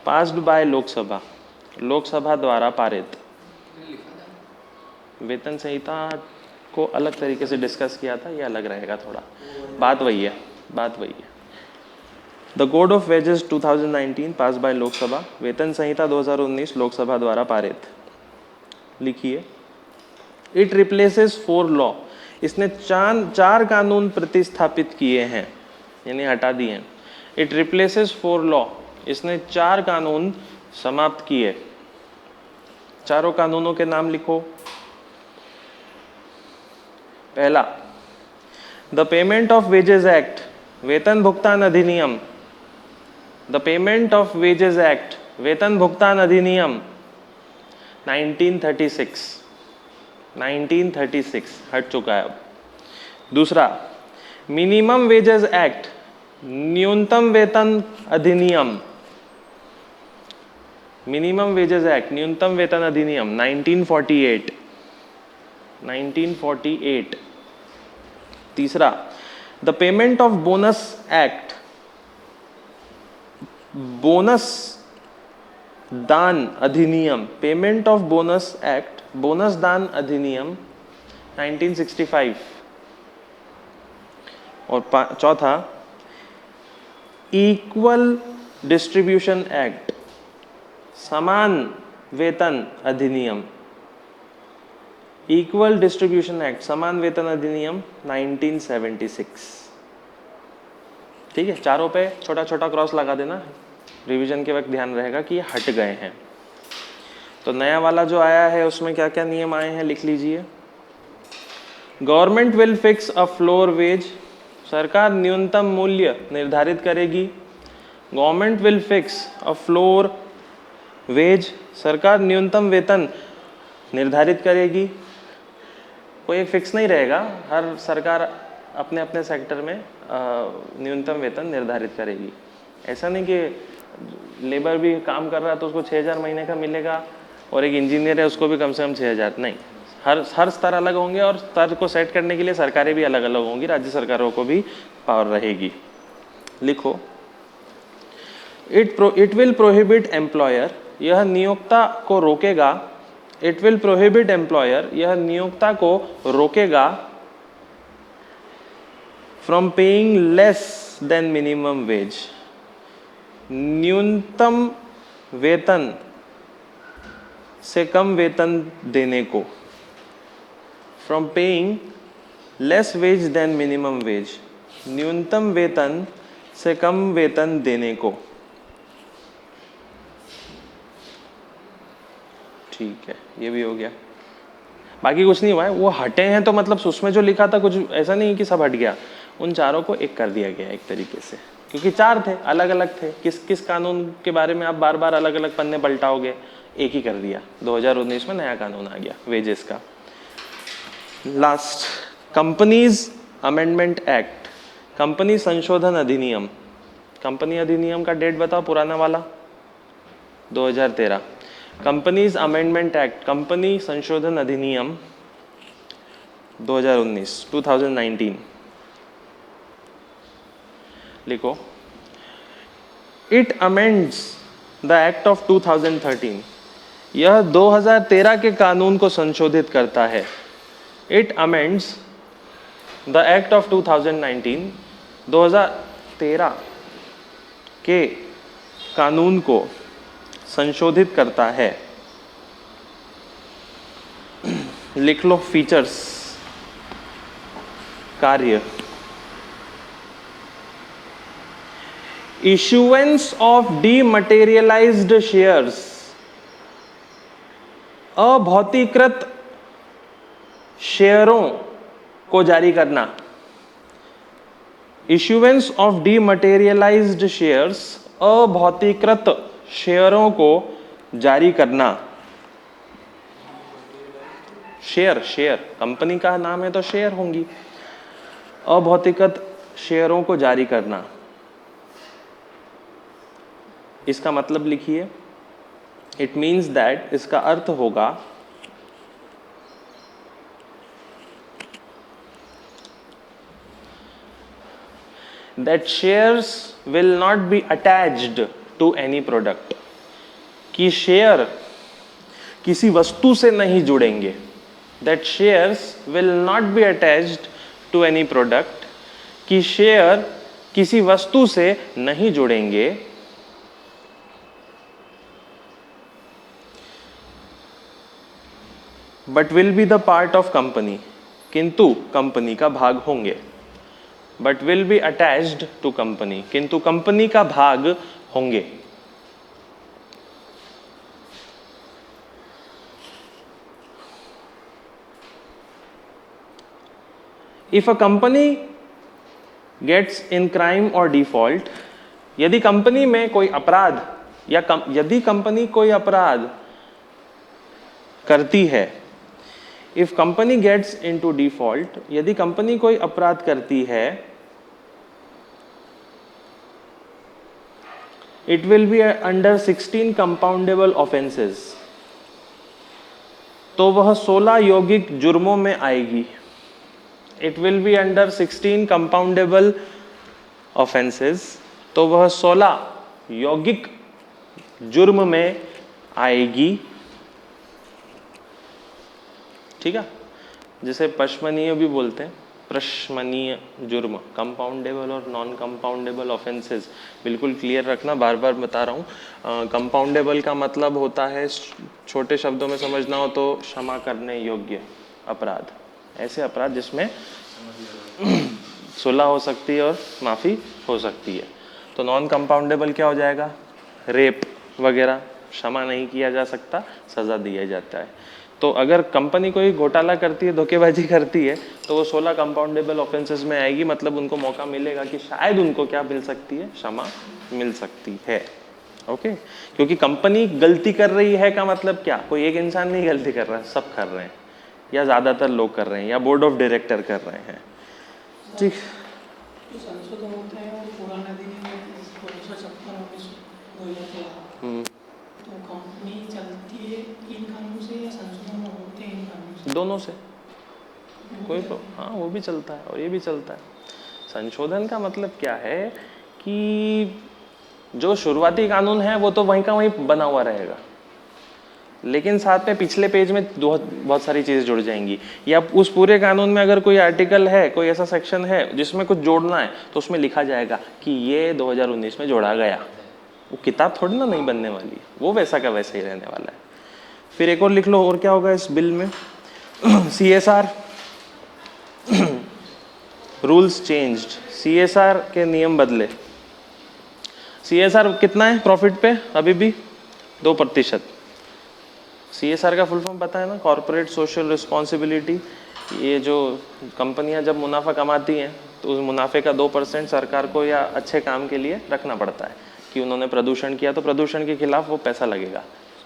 पास्ड बाय लोकसभा, लोकसभा द्वारा पारित। वेतन संहिता को अलग तरीके से डिस्कस किया था, ये अलग रहेगा थोड़ा, बात वही है, बात वही है। The code of wages 2019 pass by Lok Sabha, वेतन संहिता 2019 लोकसभा द्वारा पारित। लिखिए, इट रिप्लेसेस 4 लॉ, इसने चार कानून प्रतिस्थापित किए हैं, यानी हटा दिए हैं। इट रिप्लेसेस 4 लॉ, इसने 4 कानून समाप्त किए। चारों कानूनों के नाम लिखो। पहला, the payment of wages act, वेतन भुगतान अधिनियम। The payment of wages act, वेतन भुगतान अधिनियम 1936 हट चुका है अब। दूसरा, मिनिमम वेजेस एक्ट, न्यूनतम वेतन अधिनियम। मिनिमम वेजेस एक्ट, न्यूनतम वेतन अधिनियम 1948। तीसरा, the payment of bonus act, bonus दान अधिनियम। Payment of bonus act, bonus दान अधिनियम 1965। और चौथा, इक्वल डिस्ट्रीब्यूशन एक्ट, समान वेतन अधिनियम। इक्वल डिस्ट्रीब्यूशन एक्ट, समान वेतन अधिनियम 1976। ठीक है, चारों पे छोटा छोटा क्रॉस लगा देना, रिवीजन के वक्त ध्यान रहेगा कि ये हट गए हैं। तो नया वाला जो आया है उसमें क्या क्या नियम आए हैं लिख लीजिए। Government will fix a floor wage, सरकार न्यूनतम मूल्य निर्धारित करेगी। Government will fix a floor wage, सरकार न्यूनतम वेतन निर्धारित करेगी। कोई एक फिक्स नहीं रहेगा, हर सरकार अपने अपने सेक्टर में न्यूनतम वेतन निर्धारित करेगी। ऐसा नहीं कि लेबर भी काम कर रहा है तो उसको 6,000 महीने का मिलेगा और एक इंजीनियर है उसको भी कम से कम 6,000, नहीं। हर स्तर अलग होंगे और स्तर को सेट करने के लिए सरकारें भी अलग अलग होंगी, राज्य सरकारों को भी पावर रहेगी। लिखो, इट विल प्रोहिबिट एम्प्लॉयर, यह नियोक्ता को रोकेगा। इट विल प्रोहिबिट एम्प्लॉयर, यह नियोक्ता को रोकेगा from paying less than minimum wage, न्यूनतम वेतन से कम वेतन देने को। From paying less wage than minimum wage, न्यूनतम वेतन से कम वेतन देने को। ठीक है, ये भी हो गया। बाकी कुछ नहीं हुआ है, वो हटे हैं तो मतलब उसमें जो लिखा था कुछ ऐसा नहीं कि सब हट गया, उन चारों को एक कर दिया गया एक तरीके से, क्योंकि 4 थे, अलग अलग थे। किस किस कानून के बारे में आप बार बार अलग अलग पन्ने पलटाओगे, एक ही कर दिया। 2019 में नया कानून आ गया वेजेस का। Last, companies amendment act, company संशोधन अधिनियम। कंपनी अधिनियम का डेट बताओ, पुराना वाला 2013। कंपनीज अमेंडमेंट एक्ट, कंपनी संशोधन अधिनियम 2019। लिखो, it amends the act of 2013, यह 2013 के कानून को संशोधित करता है। It amends the act of 2019, 2013 के कानून को संशोधित करता है। लिख लो फीचर्स, कार्य। इशुएंस ऑफ डीमटेरियलाइज्ड शेयर्स, अभौतिकृत शेयरों को जारी करना। इशुएंस ऑफ डीमटेरियलाइज्ड शेयर्स, अभौतिकृत शेयरों को जारी करना। शेयर, कंपनी का नाम है तो शेयर होंगी। अभौतिकृत शेयरों को जारी करना, इसका मतलब लिखिए, इट मीन्स दैट, इसका अर्थ होगा that shares will not be attached to any product, कि शेयर किसी वस्तु से नहीं जुड़ेंगे। That shares will not be attached to any product, कि शेयर किसी वस्तु से नहीं जुड़ेंगे, but will be the part of company, किंतु कंपनी का भाग होंगे, but will be attached to company, किंतु कंपनी का भाग होंगे। If a company gets in crime or default, यदि कंपनी में कोई अपराध या यदि कंपनी कोई अपराध करती है, if company gets into default, यदि कंपनी कोई अपराध करती है, it will be under 16 compoundable offences, तो वह 16 यौगिक जुर्मों में आएगी। It will be under 16 compoundable offences, तो वह 16 यौगिक जुर्म में आएगी। ठीक है, जिसे पशमनीय भी बोलते हैं, प्रशमनीय जुर्म, कंपाउंडेबल और नॉन कंपाउंडेबल ऑफेंसेस बिल्कुल क्लियर रखना, बार बार बता रहा हूँ। कंपाउंडेबल का मतलब होता है, छोटे शब्दों में समझना हो तो क्षमा करने योग्य अपराध, ऐसे अपराध जिसमें सुलह हो सकती है और माफ़ी हो सकती है। तो नॉन कंपाउंडेबल क्या हो जाएगा, रेप वगैरह, क्षमा नहीं किया जा सकता, सज़ा दिया जाता है। तो अगर कंपनी कोई घोटाला करती है, धोखेबाजी करती है, तो वो 16 कंपाउंडेबल ऑफेंसेस में आएगी, मतलब उनको मौका मिलेगा कि शायद उनको क्या मिल सकती है, क्षमा मिल सकती है। ओके, क्योंकि कंपनी गलती कर रही है का मतलब क्या, कोई एक इंसान नहीं गलती कर रहा है, सब कर रहे हैं, या ज़्यादातर लोग कर रहे हैं, या बोर्ड ऑफ डायरेक्टर कर रहे हैं। ठीक, संशोधन होता है और पुराना दिन 1956 तो कंपनी चलती है इन कानून से या संशोधन होते हैं इन कानून से? दोनों से कोई हाँ, वो भी चलता है और ये भी चलता है। संशोधन का मतलब क्या है कि जो शुरुआती कानून है वो तो वहीं का वहीं बना हुआ रहेगा, लेकिन साथ में पिछले पेज में बहुत सारी चीज़ें जुड़ जाएंगी, या उस पूरे कानून में अगर कोई आर्टिकल है, कोई ऐसा सेक्शन है जिसमें कुछ जोड़ना है, तो उसमें लिखा जाएगा कि ये 2019 में जोड़ा गया। वो किताब थोड़ी ना नहीं बनने वाली, वो वैसा का वैसा ही रहने वाला है। फिर एक और लिख लो, और क्या होगा इस बिल में, CSR रूल्स चेंज्ड, CSR के नियम बदले। CSR कितना है प्रॉफिट पे, अभी भी 2%। CSR का फुल फॉर्म पता है ना, कॉर्पोरेट सोशल रिस्पॉन्सिबिलिटी। ये जो कंपनियां जब मुनाफा कमाती हैं तो उस मुनाफे का 2% सरकार को या अच्छे काम के लिए रखना पड़ता है, कि उन्होंने प्रदूषण किया तो प्रदूषण के खिलाफ वो पैसा लगेगा।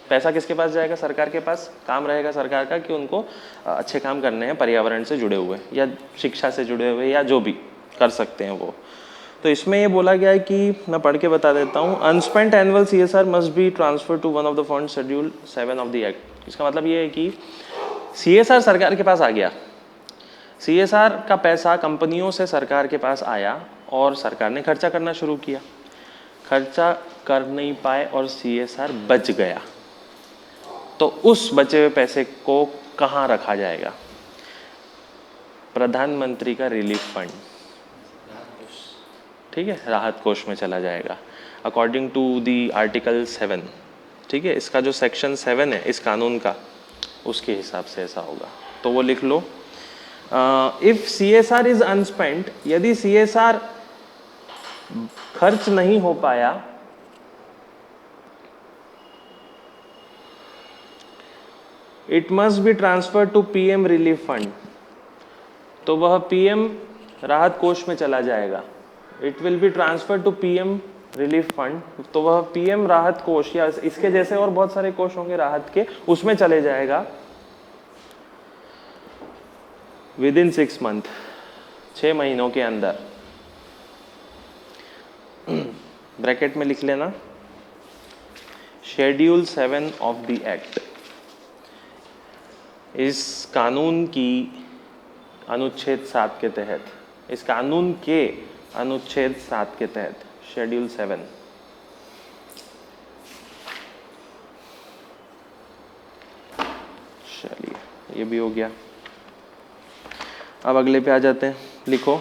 पैसा किसके पास जाएगा, सरकार के पास। काम रहेगा सरकार का कि उनको अच्छे काम करने हैं, पर्यावरण से जुड़े हुए या शिक्षा से जुड़े हुए या जो भी कर सकते हैं वो। तो इसमें ये बोला गया है कि, मैं पढ़ के बता देता हूँ, unspent annual CSR must be transfer to one of the fund schedule 7 of the act. इसका मतलब ये है कि CSR सरकार के पास आ गया, CSR का पैसा कंपनियों से सरकार के पास आया और सरकार ने खर्चा करना शुरू किया, खर्चा कर नहीं पाए और CSR बच गया, तो उस बचे हुए पैसे को कहाँ रखा जाएगा, प्रधानमंत्री का रिलीफ फंड, ठीक है, राहत कोष में चला जाएगा, अकॉर्डिंग टू दी आर्टिकल 7। ठीक है, इसका जो सेक्शन 7 है इस कानून का, उसके हिसाब से ऐसा होगा। तो वो लिख लो, इफ CSR इज अनस्पेंट, यदि CSR खर्च नहीं हो पाया, it must be transfer to PM relief fund, तो वह PM राहत कोष में चला जाएगा। It will be transfer to PM relief fund, तो वह PM राहत कोष या इसके जैसे और बहुत सारे कोष होंगे राहत के, उसमें चले जाएगा विदिन 6 मंथ, 6 महीनों के अंदर। ब्रैकेट में लिख लेना, शेड्यूल 7 ऑफ द एक्ट, इस कानून की अनुच्छेद 7 के तहत, इस कानून के अनुच्छेद 7 के तहत, शेड्यूल 7। चलिए, ये भी हो गया। अब अगले पे आ जाते हैं, लिखो।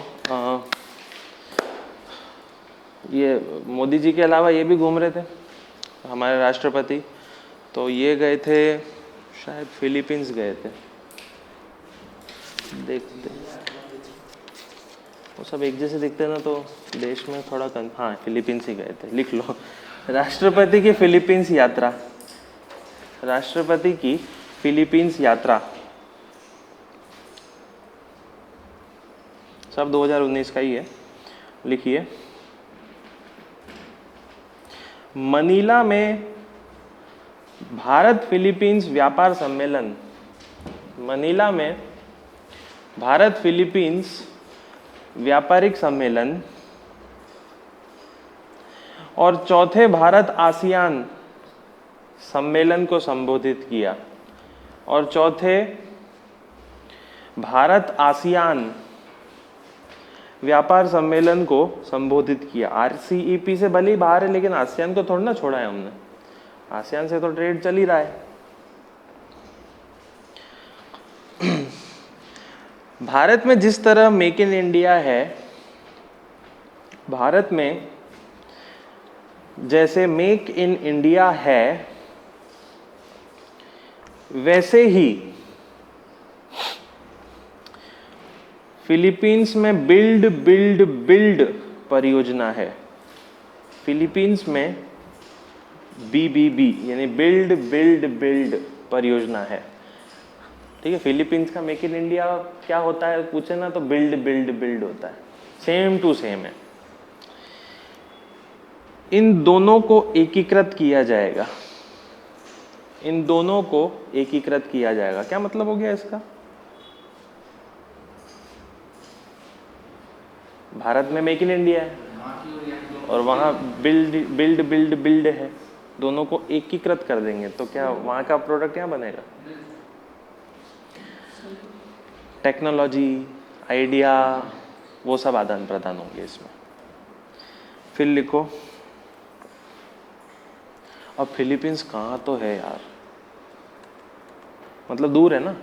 ये मोदी जी के अलावा ये भी घूम रहे थे हमारे राष्ट्रपति, तो ये गए थे शायद फिलीपींस गए थे, देखते वो सब एक जैसे दिखते हैं ना, तो देश में थोड़ा हाँ फिलीपींस ही गए थे, लिख लो। राष्ट्रपति की फिलीपींस यात्रा, राष्ट्रपति की फिलीपींस यात्रा, सब 2019 का ही है, लिखिए। मनीला में भारत फिलीपींस व्यापार सम्मेलन, मनीला में भारत फिलीपींस व्यापारिक सम्मेलन और चौथे भारत आसियान सम्मेलन को संबोधित किया, और चौथे भारत आसियान व्यापार सम्मेलन को संबोधित किया। RCEP से भले ही बाहर है, लेकिन आसियान को थोड़ा ना छोड़ा है हमने, आसियान से तो ट्रेड चल ही रहा है। भारत में जिस तरह मेक इन इंडिया है, भारत में जैसे मेक इन इंडिया है, वैसे ही फिलीपींस में बिल्ड बिल्ड बिल्ड परियोजना है। फिलीपींस में BBB यानी बिल्ड बिल्ड बिल्ड परियोजना है, ठीक है। फिलीपींस का मेक इन इंडिया क्या होता है पूछे ना, तो बिल्ड बिल्ड बिल्ड होता है, सेम टू सेम है। इन दोनों को एकीकृत किया जाएगा, इन दोनों को एकीकृत किया जाएगा। क्या मतलब हो गया इसका? भारत में मेक इन इंडिया है और वहाँ बिल्ड बिल्ड बिल्ड बिल्ड है, दोनों को एकीकृत कर देंगे तो क्या वहाँ का प्रोडक्ट यहाँ बनेगा? टेक्नोलॉजी, आइडिया, वो सब आदान प्रदान होंगे इसमें। फिर लिखो, अब फिलीपींस कहाँ तो है यार, मतलब दूर है ना।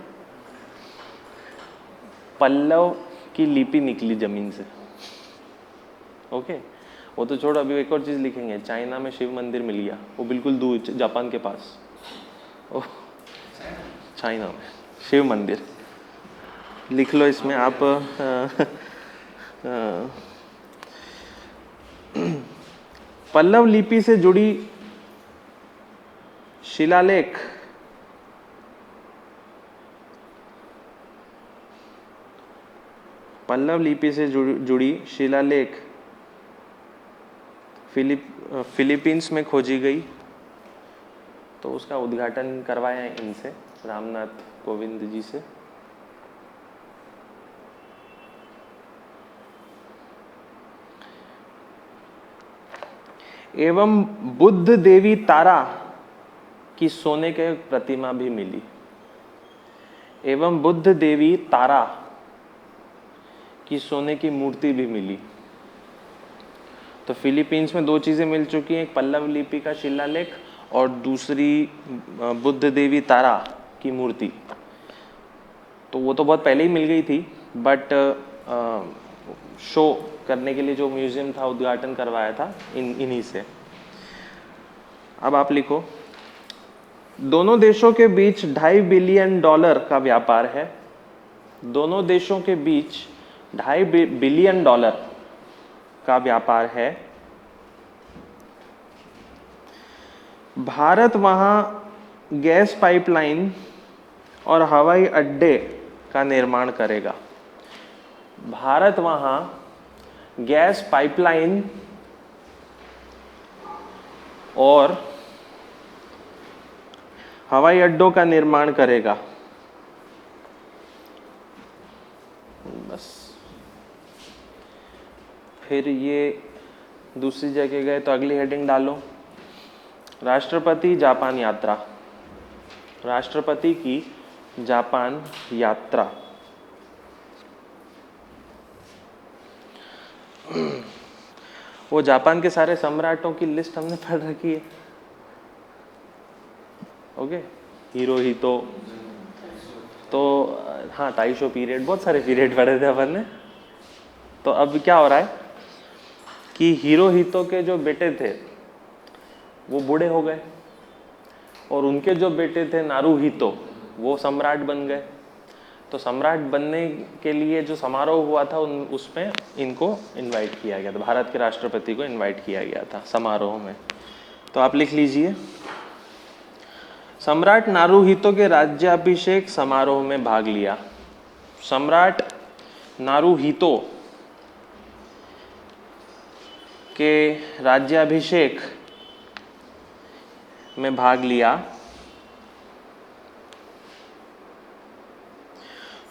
पल्लव की लिपि निकली जमीन से, ओके। वो तो छोड़, अभी एक और चीज लिखेंगे, चाइना में शिव मंदिर मिल गया, वो बिल्कुल दूर जापान के पास। ओह, चाइना में शिव मंदिर लिख लो इसमें आप। पल्लव लिपि से जुड़ी शिलालेख, पल्लव लिपि से जुड़ी शिलालेख फिलीपींस में खोजी गई, तो उसका उद्घाटन करवाया है इनसे, रामनाथ कोविंद जी से। एवं बुद्ध देवी तारा की सोने के प्रतिमा भी मिली, एवं बुद्ध देवी तारा की सोने की मूर्ति भी मिली। तो फिलीपींस में दो चीजें मिल चुकी हैं, एक पल्लव लिपि का शिलालेख और दूसरी बुद्ध देवी तारा की मूर्ति। तो वो तो बहुत पहले ही मिल गई थी, बट शो करने के लिए जो म्यूजियम था उद्घाटन करवाया था इन्हीं से। अब आप लिखो, दोनों देशों के बीच $2.5 बिलियन का व्यापार है, दोनों देशों के बीच $2.5 बिलियन का व्यापार है। भारत वहां गैस पाइपलाइन और हवाई अड्डे का निर्माण करेगा। भारत वहां गैस पाइपलाइन और हवाई अड्डों का निर्माण करेगा। बस। फिर ये दूसरी जगह गए तो अगली हेडिंग डालो, राष्ट्रपति जापान यात्रा, राष्ट्रपति की जापान यात्रा। वो जापान के सारे सम्राटों की लिस्ट हमने पढ़ रखी है, ओके। हिरोहितो, तो हाँ, ताइशो पीरियड, बहुत सारे पीरियड पढ़े थे अपन ने। तो अब क्या हो रहा है कि हिरोहितो के जो बेटे थे वो बूढ़े हो गए और उनके जो बेटे थे नारुहितो वो सम्राट बन गए। तो सम्राट बनने के लिए जो समारोह हुआ था उसमें इनको इनवाइट किया गया था, भारत के राष्ट्रपति को इनवाइट किया गया था समारोह में। तो आप लिख लीजिए, सम्राट नारुहितो के राज्याभिषेक समारोह में भाग लिया। सम्राट नारुहितो के राज्याभिषेक में भाग लिया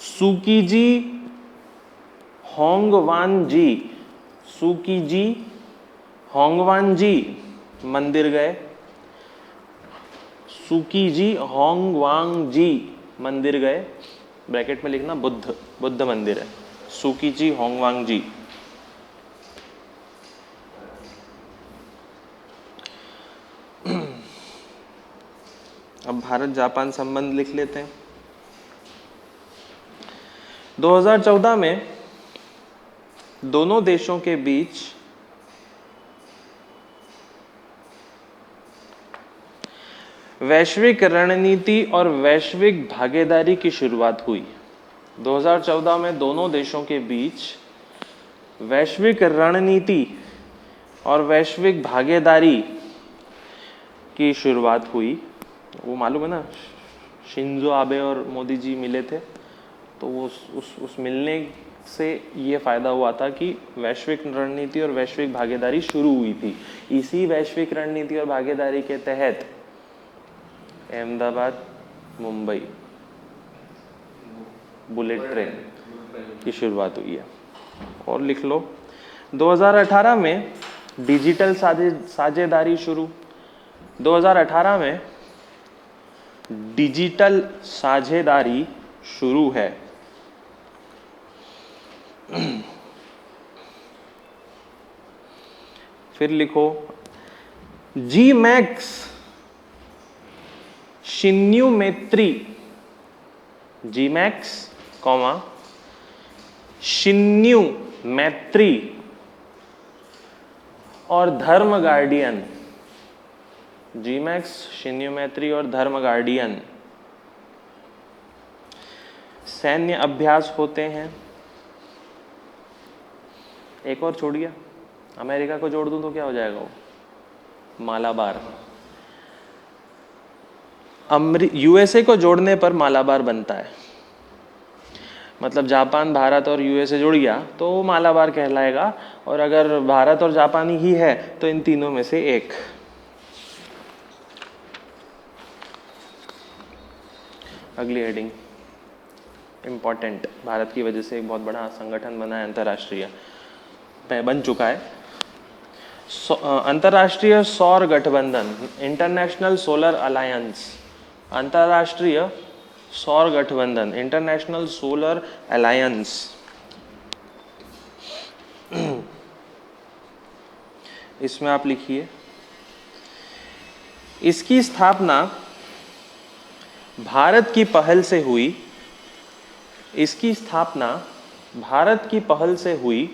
सुकीजी होंगवानजी। सुकीजी होंगवानजी मंदिर गए। सुकीजी होंगवांगजी मंदिर गए, ब्रैकेट में लिखना बुद्ध मंदिर है, सुकीजी होंगवांगजी। अब भारत जापान संबंध लिख लेते हैं। 2014 में दोनों देशों के बीच वैश्विक रणनीति और वैश्विक भागीदारी की शुरुआत हुई। 2014 में दोनों देशों के बीच वैश्विक रणनीति और वैश्विक भागीदारी की शुरुआत हुई। वो मालूम है ना, शिंजो आबे और मोदी जी मिले थे, तो वो उस मिलने से ये फायदा हुआ था कि वैश्विक रणनीति और वैश्विक भागीदारी शुरू हुई थी। इसी वैश्विक रणनीति और भागीदारी के तहत अहमदाबाद मुंबई बुलेट ट्रेन की शुरुआत हुई है। और लिख लो, 2018 में डिजिटल साझेदारी शुरू। 2018 में डिजिटल साझेदारी शुरू है। फिर लिखो, जी मैक्स शिन्यू मैत्री, जी मैक्स कॉमा शिन्यू मैत्री और धर्म गार्डियन। जी मैक्स, शिन्यू मैत्री और धर्म गार्डियन सैन्य अभ्यास होते हैं। एक और छोड़ गया, अमेरिका को जोड़ दूं तो क्या हो जाएगा वो, मालाबार। यूएसए को जोड़ने पर मालाबार बनता है, मतलब जापान, भारत और यूएसए जुड़ गया तो वो मालाबार कहलाएगा। और अगर भारत और जापान ही है तो इन तीनों में से एक। अगली हेडिंग इंपॉर्टेंट, भारत की वजह से एक बहुत बड़ा संगठन बना है, अंतर्राष्ट्रीय बन चुका है, अंतर्राष्ट्रीय सौर गठबंधन, इंटरनेशनल सोलर अलायंस। अंतर्राष्ट्रीय सौर गठबंधन, इंटरनेशनल सोलर अलायंस। इसमें आप लिखिए, इसकी स्थापना भारत की पहल से हुई। इसकी स्थापना भारत की पहल से हुई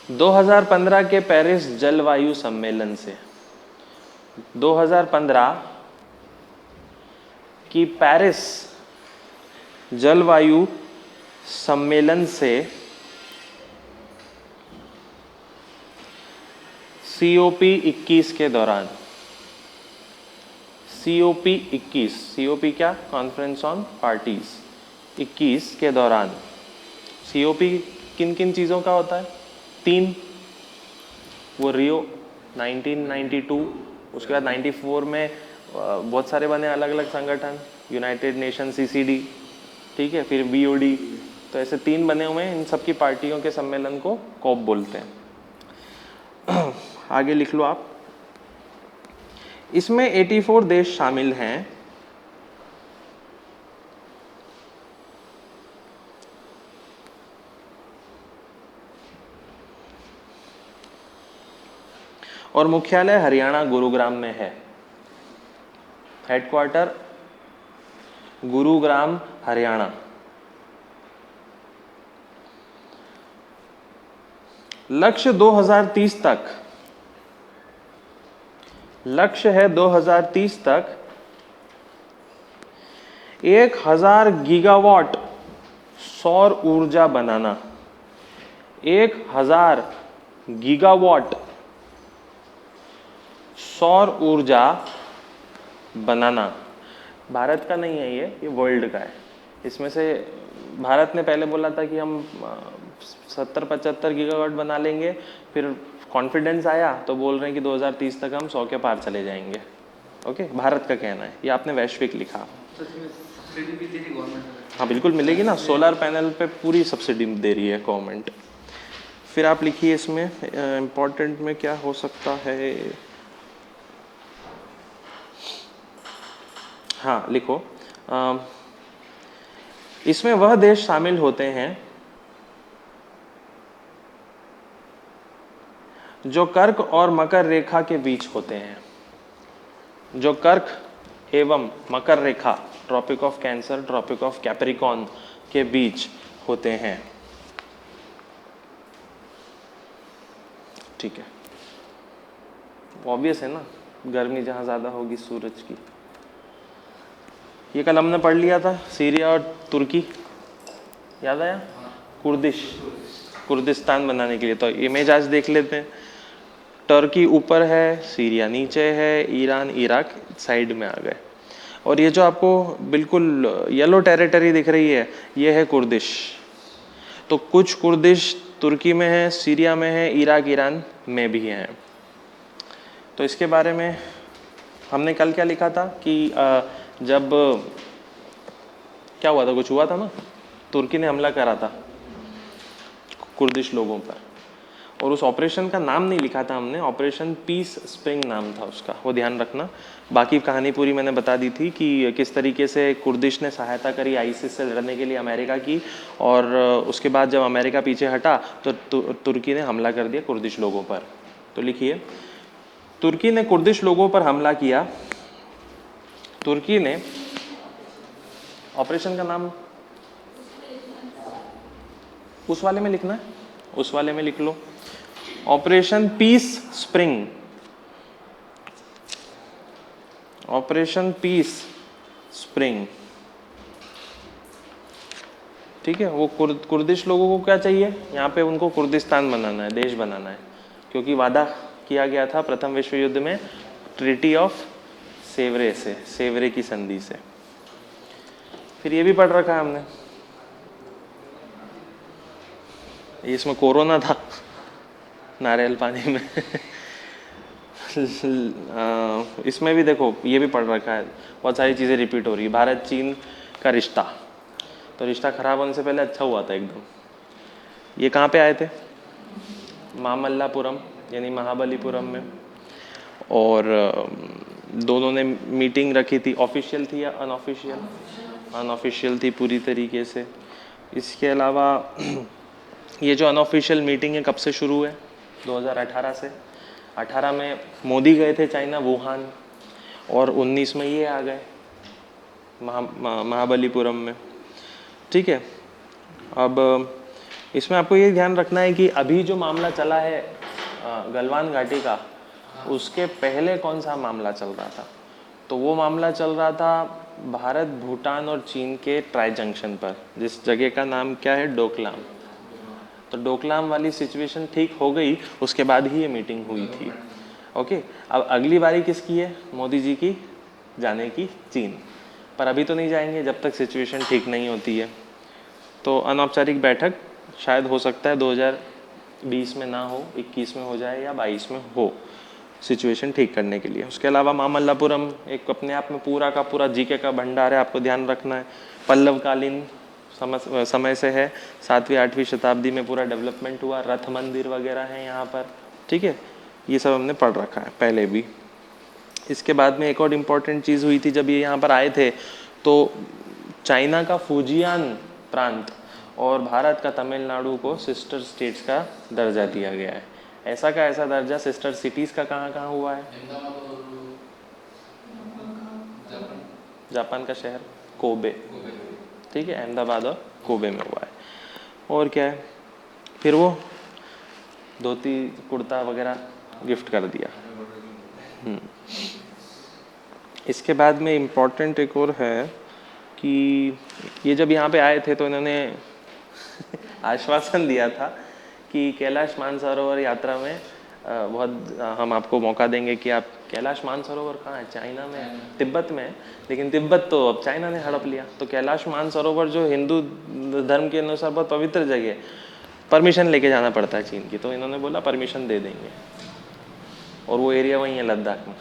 2015 के पेरिस जलवायु सम्मेलन से। 2015 की पेरिस जलवायु सम्मेलन से COP 21 के दौरान, COP 21, COP क्या, कॉन्फ्रेंस ऑन पार्टीज 21 के दौरान। COP किन किन चीज़ों का होता है, 3, वो रियो 1992, उसके बाद 94 में बहुत सारे बने अलग अलग संगठन, यूनाइटेड नेशन CCD, ठीक है, फिर BOD, तो ऐसे 3 बने हुए हैं। इन सब की पार्टियों के सम्मेलन को कॉप बोलते हैं। आगे लिख लो आप, इसमें 84 देश शामिल हैं। और मुख्यालय हरियाणा गुरुग्राम में है। हेडक्वार्टर गुरुग्राम हरियाणा। लक्ष्य 2030 तक, लक्ष्य है 2030 तक 1000 गीगावाट सौर ऊर्जा बनाना। 1000 गीगावाट सौर ऊर्जा बनाना। भारत का नहीं है ये वर्ल्ड का है। इसमें से भारत ने पहले बोला था कि हम 70-75 गीगावाट बना लेंगे, फिर कॉन्फिडेंस आया तो बोल रहे हैं कि 2030 तक हम 100 के पार चले जाएंगे। ओके, भारत का कहना है, ये आपने वैश्विक लिखा। हाँ बिल्कुल मिलेगी ना, सोलर पैनल पे पूरी सब्सिडी दे रही है गवर्नमेंट। फिर आप लिखिए इसमें इम्पोर्टेंट में क्या हो सकता है। हाँ लिखो, इसमें वह देश शामिल होते हैं जो कर्क और मकर रेखा के बीच होते हैं। जो कर्क एवं मकर रेखा, tropic of cancer, tropic of capricorn के बीच होते हैं। ठीक है, ऑब्वियस है ना, गर्मी जहां ज्यादा होगी सूरज की। ये कल हमने पढ़ लिया था, सीरिया और तुर्की, याद आया? कुर्दिस्तान बनाने के लिए। तो इमेज आज देख लेते हैं। टर्की ऊपर है, सीरिया नीचे है, ईरान इराक साइड में आ गए। और ये जो आपको बिल्कुल येलो टेरिटरी दिख रही है, ये है कुर्दिश। तो कुछ कुर्दिश तुर्की में है, सीरिया में है, इराक ईरान में भी हैं। तो इसके बारे में हमने कल क्या लिखा था कि जब क्या हुआ था, कुछ हुआ था ना, तुर्की ने हमला करा था कुर्दिश लोगों पर, और उस ऑपरेशन का नाम नहीं लिखा था हमने, ऑपरेशन पीस स्प्रिंग नाम था उसका, वो ध्यान रखना। बाकी कहानी पूरी मैंने बता दी थी कि किस तरीके से कुर्दिश ने सहायता करी आईसिस से लड़ने के लिए अमेरिका की, और उसके बाद जब अमेरिका पीछे हटा तो तुर्की ने हमला कर दिया कुर्दिश लोगों पर। तो लिखिए, तुर्की ने कुर्दिश लोगों पर हमला किया। तुर्की ने, ऑपरेशन का नाम उस वाले में लिखना है, उस वाले में लिख लो, operation peace spring. Operation peace spring, ठीक है। वो कुर्दिश लोगों को क्या चाहिए यहाँ पे, उनको कुर्दिस्तान बनाना है, देश बनाना है, क्योंकि वादा किया गया था प्रथम विश्व युद्ध में ट्रीटी ऑफ सेवरे से, सेवरे की संधि से। फिर ये भी पढ़ रखा है हमने, इसमें कोरोना था नारियल पानी में इसमें भी देखो ये भी पढ़ रखा है, बहुत सारी चीज़ें रिपीट हो रही है। भारत चीन का रिश्ता, तो रिश्ता खराब होने से पहले अच्छा हुआ था एकदम। ये कहाँ पे आए थे? मामल्लापुरम यानी महाबलीपुरम में, और दोनों ने मीटिंग रखी थी। ऑफिशियल थी या अनऑफिशियल? अनऑफिशियल थी पूरी तरीके से। इसके अलावा ये जो अनऑफिशियल मीटिंग है कब से शुरू है? 2018 से। 18 में मोदी गए थे चाइना वुहान, और 19 में ये आ गए महाबलीपुरम में, ठीक है। अब इसमें आपको ये ध्यान रखना है कि अभी जो मामला चला है गलवान घाटी का, उसके पहले कौन सा मामला चल रहा था? तो वो मामला चल रहा था भारत, भूटान और चीन के ट्राई जंक्शन पर, जिस जगह का नाम क्या है? डोकलाम। तो डोकलाम वाली सिचुएशन ठीक हो गई, उसके बाद ही ये मीटिंग हुई थी। ओके, अब अगली बारी किसकी है? मोदी जी की जाने की चीन, पर अभी तो नहीं जाएंगे जब तक सिचुएशन ठीक नहीं होती है। तो अनौपचारिक बैठक शायद हो सकता है 2020 में ना हो, 21 में हो जाए या 22 में हो, सिचुएशन ठीक करने के लिए। उसके अलावा मामल्लापुरम एक अपने आप में पूरा का पूरा जीके का भंडार है, आपको ध्यान रखना है। पल्लवकालीन समय से है, 7वीं 8वीं शताब्दी में पूरा डेवलपमेंट हुआ, रथ मंदिर वगैरह है यहाँ पर, ठीक है। ये सब हमने पढ़ रखा है पहले भी। इसके बाद में एक और इम्पॉर्टेंट चीज़ हुई थी, जब ये यहाँ पर आए थे तो चाइना का फुजियान प्रांत और भारत का तमिलनाडु को सिस्टर स्टेट्स का दर्जा दिया गया है। ऐसा का ऐसा दर्जा सिस्टर सिटीज़ का कहाँ कहाँ हुआ है? जापान का शहर कोबे, ठीक है, अहमदाबाद और कोबे में हुआ है। और क्या है, फिर वो धोती कुर्ता वगैरह गिफ्ट कर दिया। इसके बाद में इम्पोर्टेंट एक और है कि ये जब यहाँ पे आए थे तो इन्होंने आश्वासन दिया था कि कैलाश मानसरोवर यात्रा में हम आपको मौका देंगे कि आप कैलाश मानसरोवर कहाँ है, चाइना में है, तिब्बत में है, लेकिन तिब्बत तो अब चाइना ने हड़प लिया। तो कैलाश मानसरोवर जो हिंदू धर्म के अनुसार बहुत पवित्र जगह है, परमिशन लेके जाना पड़ता है चीन की, तो इन्होंने बोला परमिशन दे देंगे, और वो एरिया वहीं है लद्दाख में,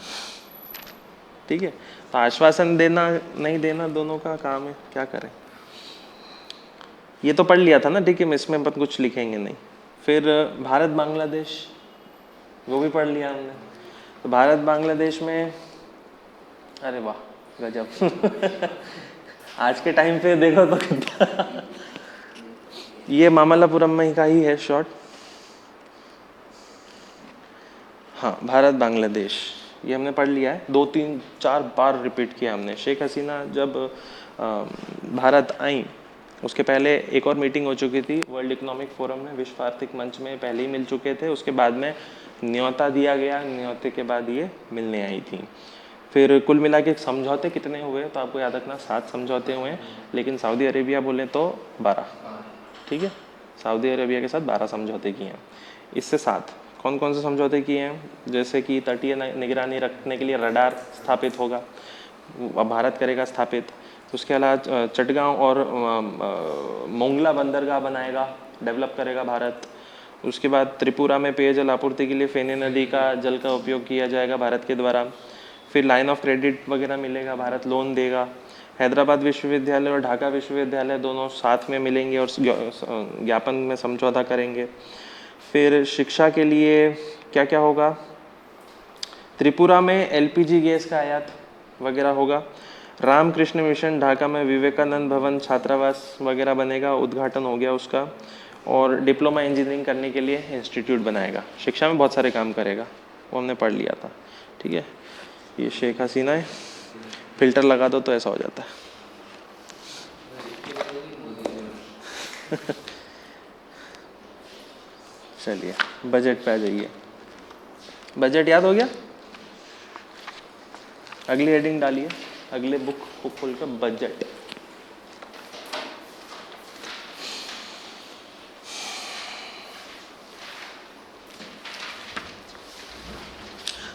ठीक है। तो आश्वासन देना नहीं देना दोनों का काम है, क्या करें। ये तो पढ़ लिया था ना, ठीक है, इसमें अपन कुछ लिखेंगे नहीं। फिर भारत बांग्लादेश, वो भी पढ़ लिया हमने। तो भारत बांग्लादेश में, अरे वाह गजब आज के टाइम पे देखो तो कितना ये मामल्लापुरम में का ही है शॉर्ट। हाँ, भारत बांग्लादेश ये हमने पढ़ लिया है, 2-3-4 बार रिपीट किया हमने। शेख हसीना जब भारत आई उसके पहले एक और मीटिंग हो चुकी थी वर्ल्ड इकोनॉमिक फोरम में, विश्व आर्थिक मंच में पहले ही मिल चुके थे। उसके बाद में न्योता दिया गया, न्योते के बाद ये मिलने आई थी। फिर कुल मिला के समझौते कितने हुए तो आपको याद रखना, 7 समझौते हुए, लेकिन सऊदी अरेबिया बोले तो 12, ठीक है। सऊदी अरेबिया के साथ 12 समझौते किए हैं। इससे 7 कौन कौन से समझौते किए हैं, जैसे कि तटीय निगरानी रखने के लिए रडार स्थापित होगा, भारत करेगा स्थापित। उसके अलावा चटगांव और मोंगला बंदरगाह बनाएगा, डेवलप करेगा भारत। उसके बाद त्रिपुरा में पेयजल आपूर्ति के लिए फेनी नदी का जल का उपयोग किया जाएगा भारत के द्वारा। फिर लाइन ऑफ क्रेडिट वगैरह मिलेगा, भारत लोन देगा। हैदराबाद विश्वविद्यालय और ढाका विश्वविद्यालय दोनों साथ में मिलेंगे और ज्ञापन में समझौता करेंगे। फिर शिक्षा के लिए क्या क्या होगा, त्रिपुरा में एलपीजी गैस का आयात वगैरह होगा। रामकृष्ण मिशन ढाका में विवेकानंद भवन छात्रावास वगैरह बनेगा, उद्घाटन हो गया उसका। और डिप्लोमा इंजीनियरिंग करने के लिए इंस्टीट्यूट बनाएगा, शिक्षा में बहुत सारे काम करेगा, वो हमने पढ़ लिया था, ठीक है। ये शेख हसीना है, फिल्टर लगा दो तो ऐसा हो जाता है चलिए बजट पे आ जाइए। बजट याद हो गया, अगली हेडिंग डालिए, अगले बुक को खोलकर बजट।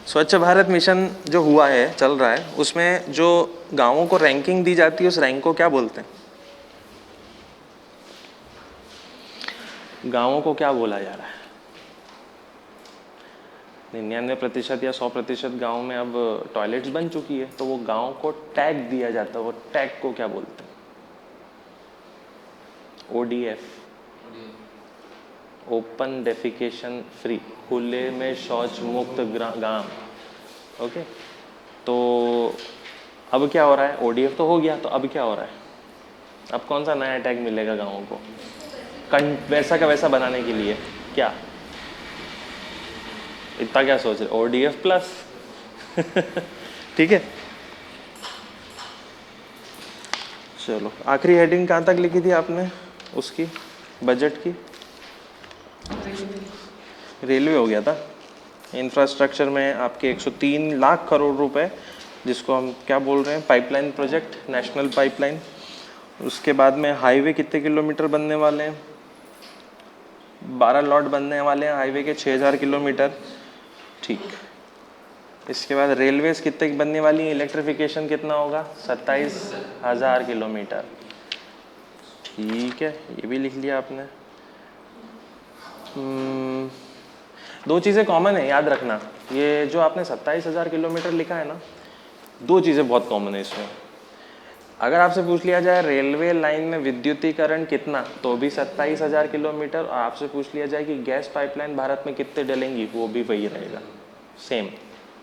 स्वच्छ भारत मिशन जो हुआ है, चल रहा है, उसमें जो गांवों को रैंकिंग दी जाती है उस रैंक को क्या बोलते हैं, गांवों को क्या बोला जा रहा है। 99% या 100% गाँव में अब टॉयलेट्स बन चुकी है, तो वो गांव को टैग दिया जाता है, वो टैग को क्या बोलते हैं, ODF, ओपन डेफिकेशन फ्री, खुले में शौच मुक्त गांव, ओके। तो अब क्या हो रहा है, ODF तो हो गया, तो अब क्या हो रहा है, अब कौन सा नया टैग मिलेगा गाँवों को वैसा का वैसा बनाने के लिए, क्या इतना क्या सोच रहे, ODF प्लस ठीक है। चलो आखिरी हेडिंग कहाँ तक लिखी थी आपने उसकी, बजट की, रेलवे हो गया था। इंफ्रास्ट्रक्चर में आपके 103 लाख करोड़ रुपए, जिसको हम क्या बोल रहे हैं, पाइपलाइन प्रोजेक्ट, नेशनल पाइपलाइन। उसके बाद में हाईवे कितने किलोमीटर बनने वाले हैं, 12 लॉट बनने वाले हैं हाईवे के, 6000 किलोमीटर, ठीक। इसके बाद रेलवेज कितने की बनने वाली है, इलेक्ट्रिफिकेशन कितना होगा, 27,000 किलोमीटर, ठीक है, ये भी लिख लिया आपने। 2 चीज़ें कॉमन है, याद रखना, ये जो आपने 27,000 किलोमीटर लिखा है ना, 2 चीज़ें बहुत कॉमन है इसमें। अगर आपसे पूछ लिया जाए रेलवे लाइन में विद्युतीकरण कितना, तो भी 27,000 किलोमीटर, और आपसे पूछ लिया जाए कि गैस पाइपलाइन भारत में कितने डलेंगी, वो भी वही रहेगा, सेम।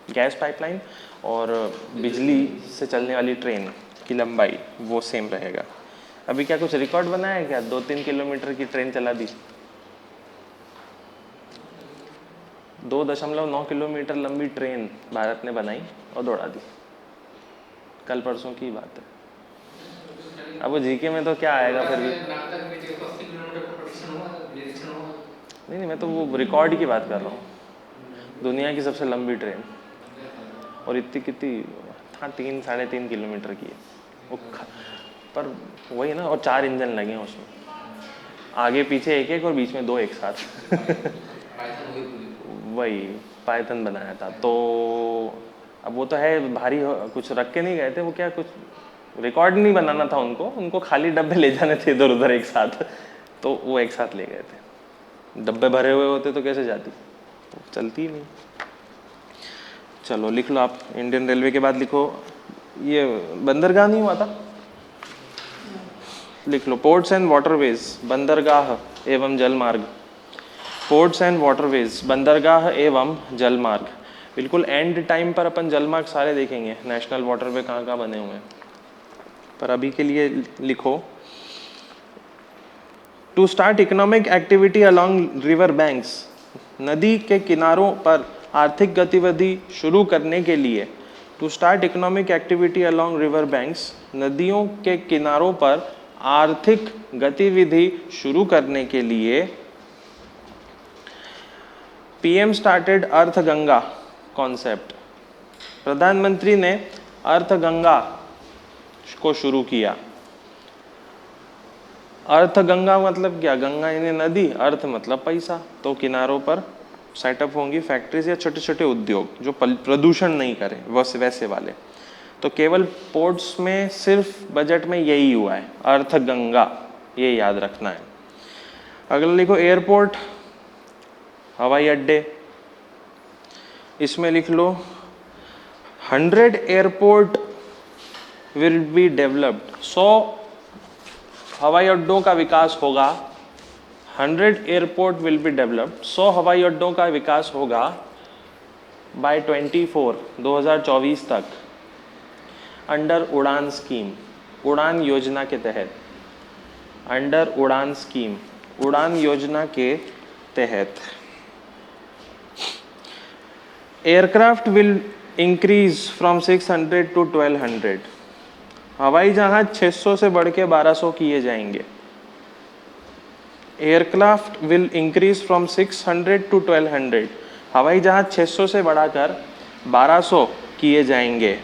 गैस पाइपलाइन और बिजली से चलने वाली ट्रेन की लंबाई वो सेम रहेगा। अभी क्या कुछ रिकॉर्ड बनाया है क्या, 2-3 किलोमीटर की ट्रेन चला दी, 2.9 किलोमीटर लंबी ट्रेन भारत ने बनाई और दौड़ा दी, कल परसों की बात है। अब वो जीके में तो क्या आएगा फिर भी। नहीं नहीं, मैं तो वो रिकॉर्ड की बात कर रहा हूँ। दुनिया की सबसे लंबी ट्रेन, और इतनी कितनी, हाँ 3-3.5 किलोमीटर की है वो पर वही ना, और 4 इंजन लगे हैं उसमें, आगे पीछे एक एक और बीच में 2 एक साथ। वही पाइथन बनाया था। तो अब वो तो है भारी, कुछ रख के नहीं गए थे वो, क्या कुछ रिकॉर्ड नहीं बनाना था उनको, उनको खाली डब्बे ले जाने थे इधर उधर एक साथ, तो वो एक साथ ले गए थे। डब्बे भरे हुए होते तो कैसे जाती, तो चलती ही नहीं। चलो लिख लो आप, इंडियन रेलवे के बाद लिखो, ये बंदरगाह नहीं हुआ था, लिख लो पोर्ट्स एंड वाटरवेज, बंदरगाह एवं जलमार्ग। पोर्ट्स एंड वाटरवेज, बंदरगाह एवं जलमार्ग। बिल्कुल एंड टाइम पर अपन जलमार्ग सारे देखेंगे, नेशनल वाटरवे कहाँ कहाँ बने हुए हैं, पर अभी के लिए लिखो to start economic activity along river banks, नदी के किनारों पर आर्थिक गतिविधि शुरू करने के लिए। To start economic activity along river banks, नदियों के किनारों पर आर्थिक गतिविधि शुरू करने के लिए पीएम स्टार्टेड अर्थ गंगा कॉन्सेप्ट, प्रधानमंत्री ने अर्थ गंगा को शुरू किया। अर्थ गंगा मतलब क्या, गंगा यानी नदी, अर्थ मतलब पैसा, तो किनारों पर सेटअप होंगी फैक्ट्रीज या छोटे छोटे उद्योग जो प्रदूषण नहीं करें, वैसे वाले। तो केवल पोर्ट्स में सिर्फ बजट में यही हुआ है, अर्थ गंगा, ये याद रखना है। अगला लिखो एयरपोर्ट, हवाई अड्डे, इसमें लिख लो 100 एयरपोर्ट विल बी डेवलप्ड, 100 हवाई अड्डों का विकास होगा। 100 एयरपोर्ट विल बी डेवलप्ड, 100 हवाई अड्डों का विकास होगा बाय 2024 तक, अंडर उड़ान स्कीम, उड़ान योजना के तहत, अंडर उड़ान स्कीम, उड़ान योजना के तहत। Aircraft will increase from 600 to 1200, हवाई जहाज 600 से बढ़ के 1200 किए जाएंगे। Aircraft will increase from 600 to 1200, हवाई जहाज 600 से बढ़ाकर 1200 किए जाएंगे।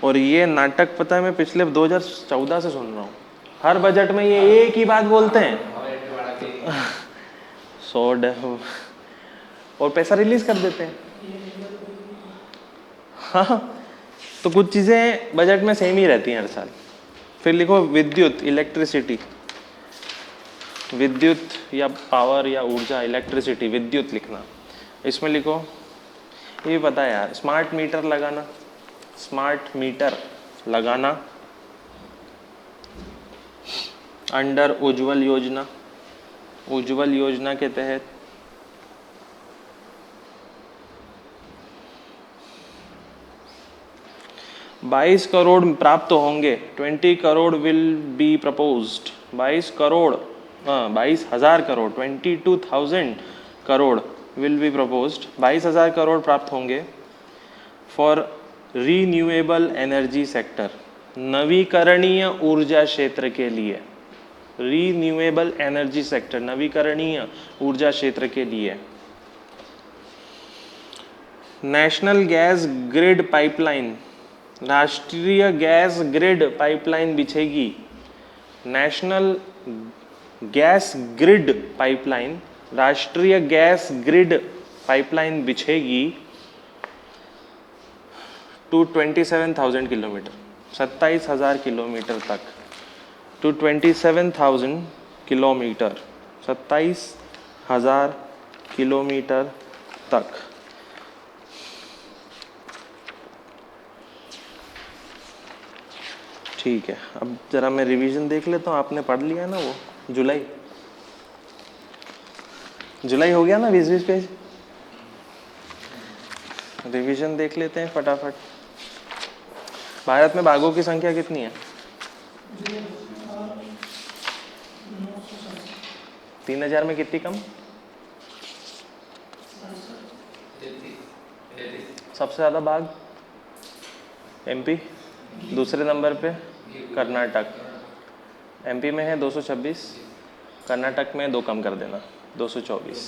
और ये नाटक पता है, मैं पिछले 2014 से सुन रहा हूँ, हर बजट में ये एक ही बात बोलते हैं। और पैसा रिलीज कर देते हैं। हाँ, तो कुछ चीज़ें बजट में सेम ही रहती हैं हर साल। फिर लिखो विद्युत, इलेक्ट्रिसिटी, विद्युत या पावर या ऊर्जा, इलेक्ट्रिसिटी, विद्युत लिखना। इसमें लिखो, ये पता है यार, स्मार्ट मीटर लगाना, स्मार्ट मीटर लगाना अंडर उज्ज्वल योजना, उज्ज्वल योजना के तहत। $22 करोड़ प्राप्त होंगे, 20 crore will be proposed, 22 crore, 22,000 crore, 22,000 crore will be proposed, 22,000 crore प्राप्त होंगे फॉर रीन्यूएबल एनर्जी सेक्टर, नवीकरणीय ऊर्जा क्षेत्र के लिए, रीन्यूएबल एनर्जी सेक्टर, नवीकरणीय ऊर्जा क्षेत्र के लिए। नेशनल गैस ग्रिड पाइपलाइन, राष्ट्रीय गैस ग्रिड पाइपलाइन बिछेगी, नेशनल गैस ग्रिड पाइपलाइन, राष्ट्रीय गैस ग्रिड पाइपलाइन बिछेगी टू 27,000 किलोमीटर, 27,000 किलोमीटर तक, टू 27,000 किलोमीटर, 27,000 किलोमीटर तक। ठीक है, अब जरा मैं रिवीजन देख लेता हूँ। आपने पढ़ लिया ना वो जुलाई, जुलाई हो गया ना 20-20 पेज। रिवीजन देख लेते हैं फटाफट। भारत में बाघों की संख्या कितनी है? 3,000 में कितनी कम? सबसे ज्यादा बाघ एमपी दूसरे नंबर पे कर्नाटक, एमपी में है 226, कर्नाटक में 2 कम कर देना 224।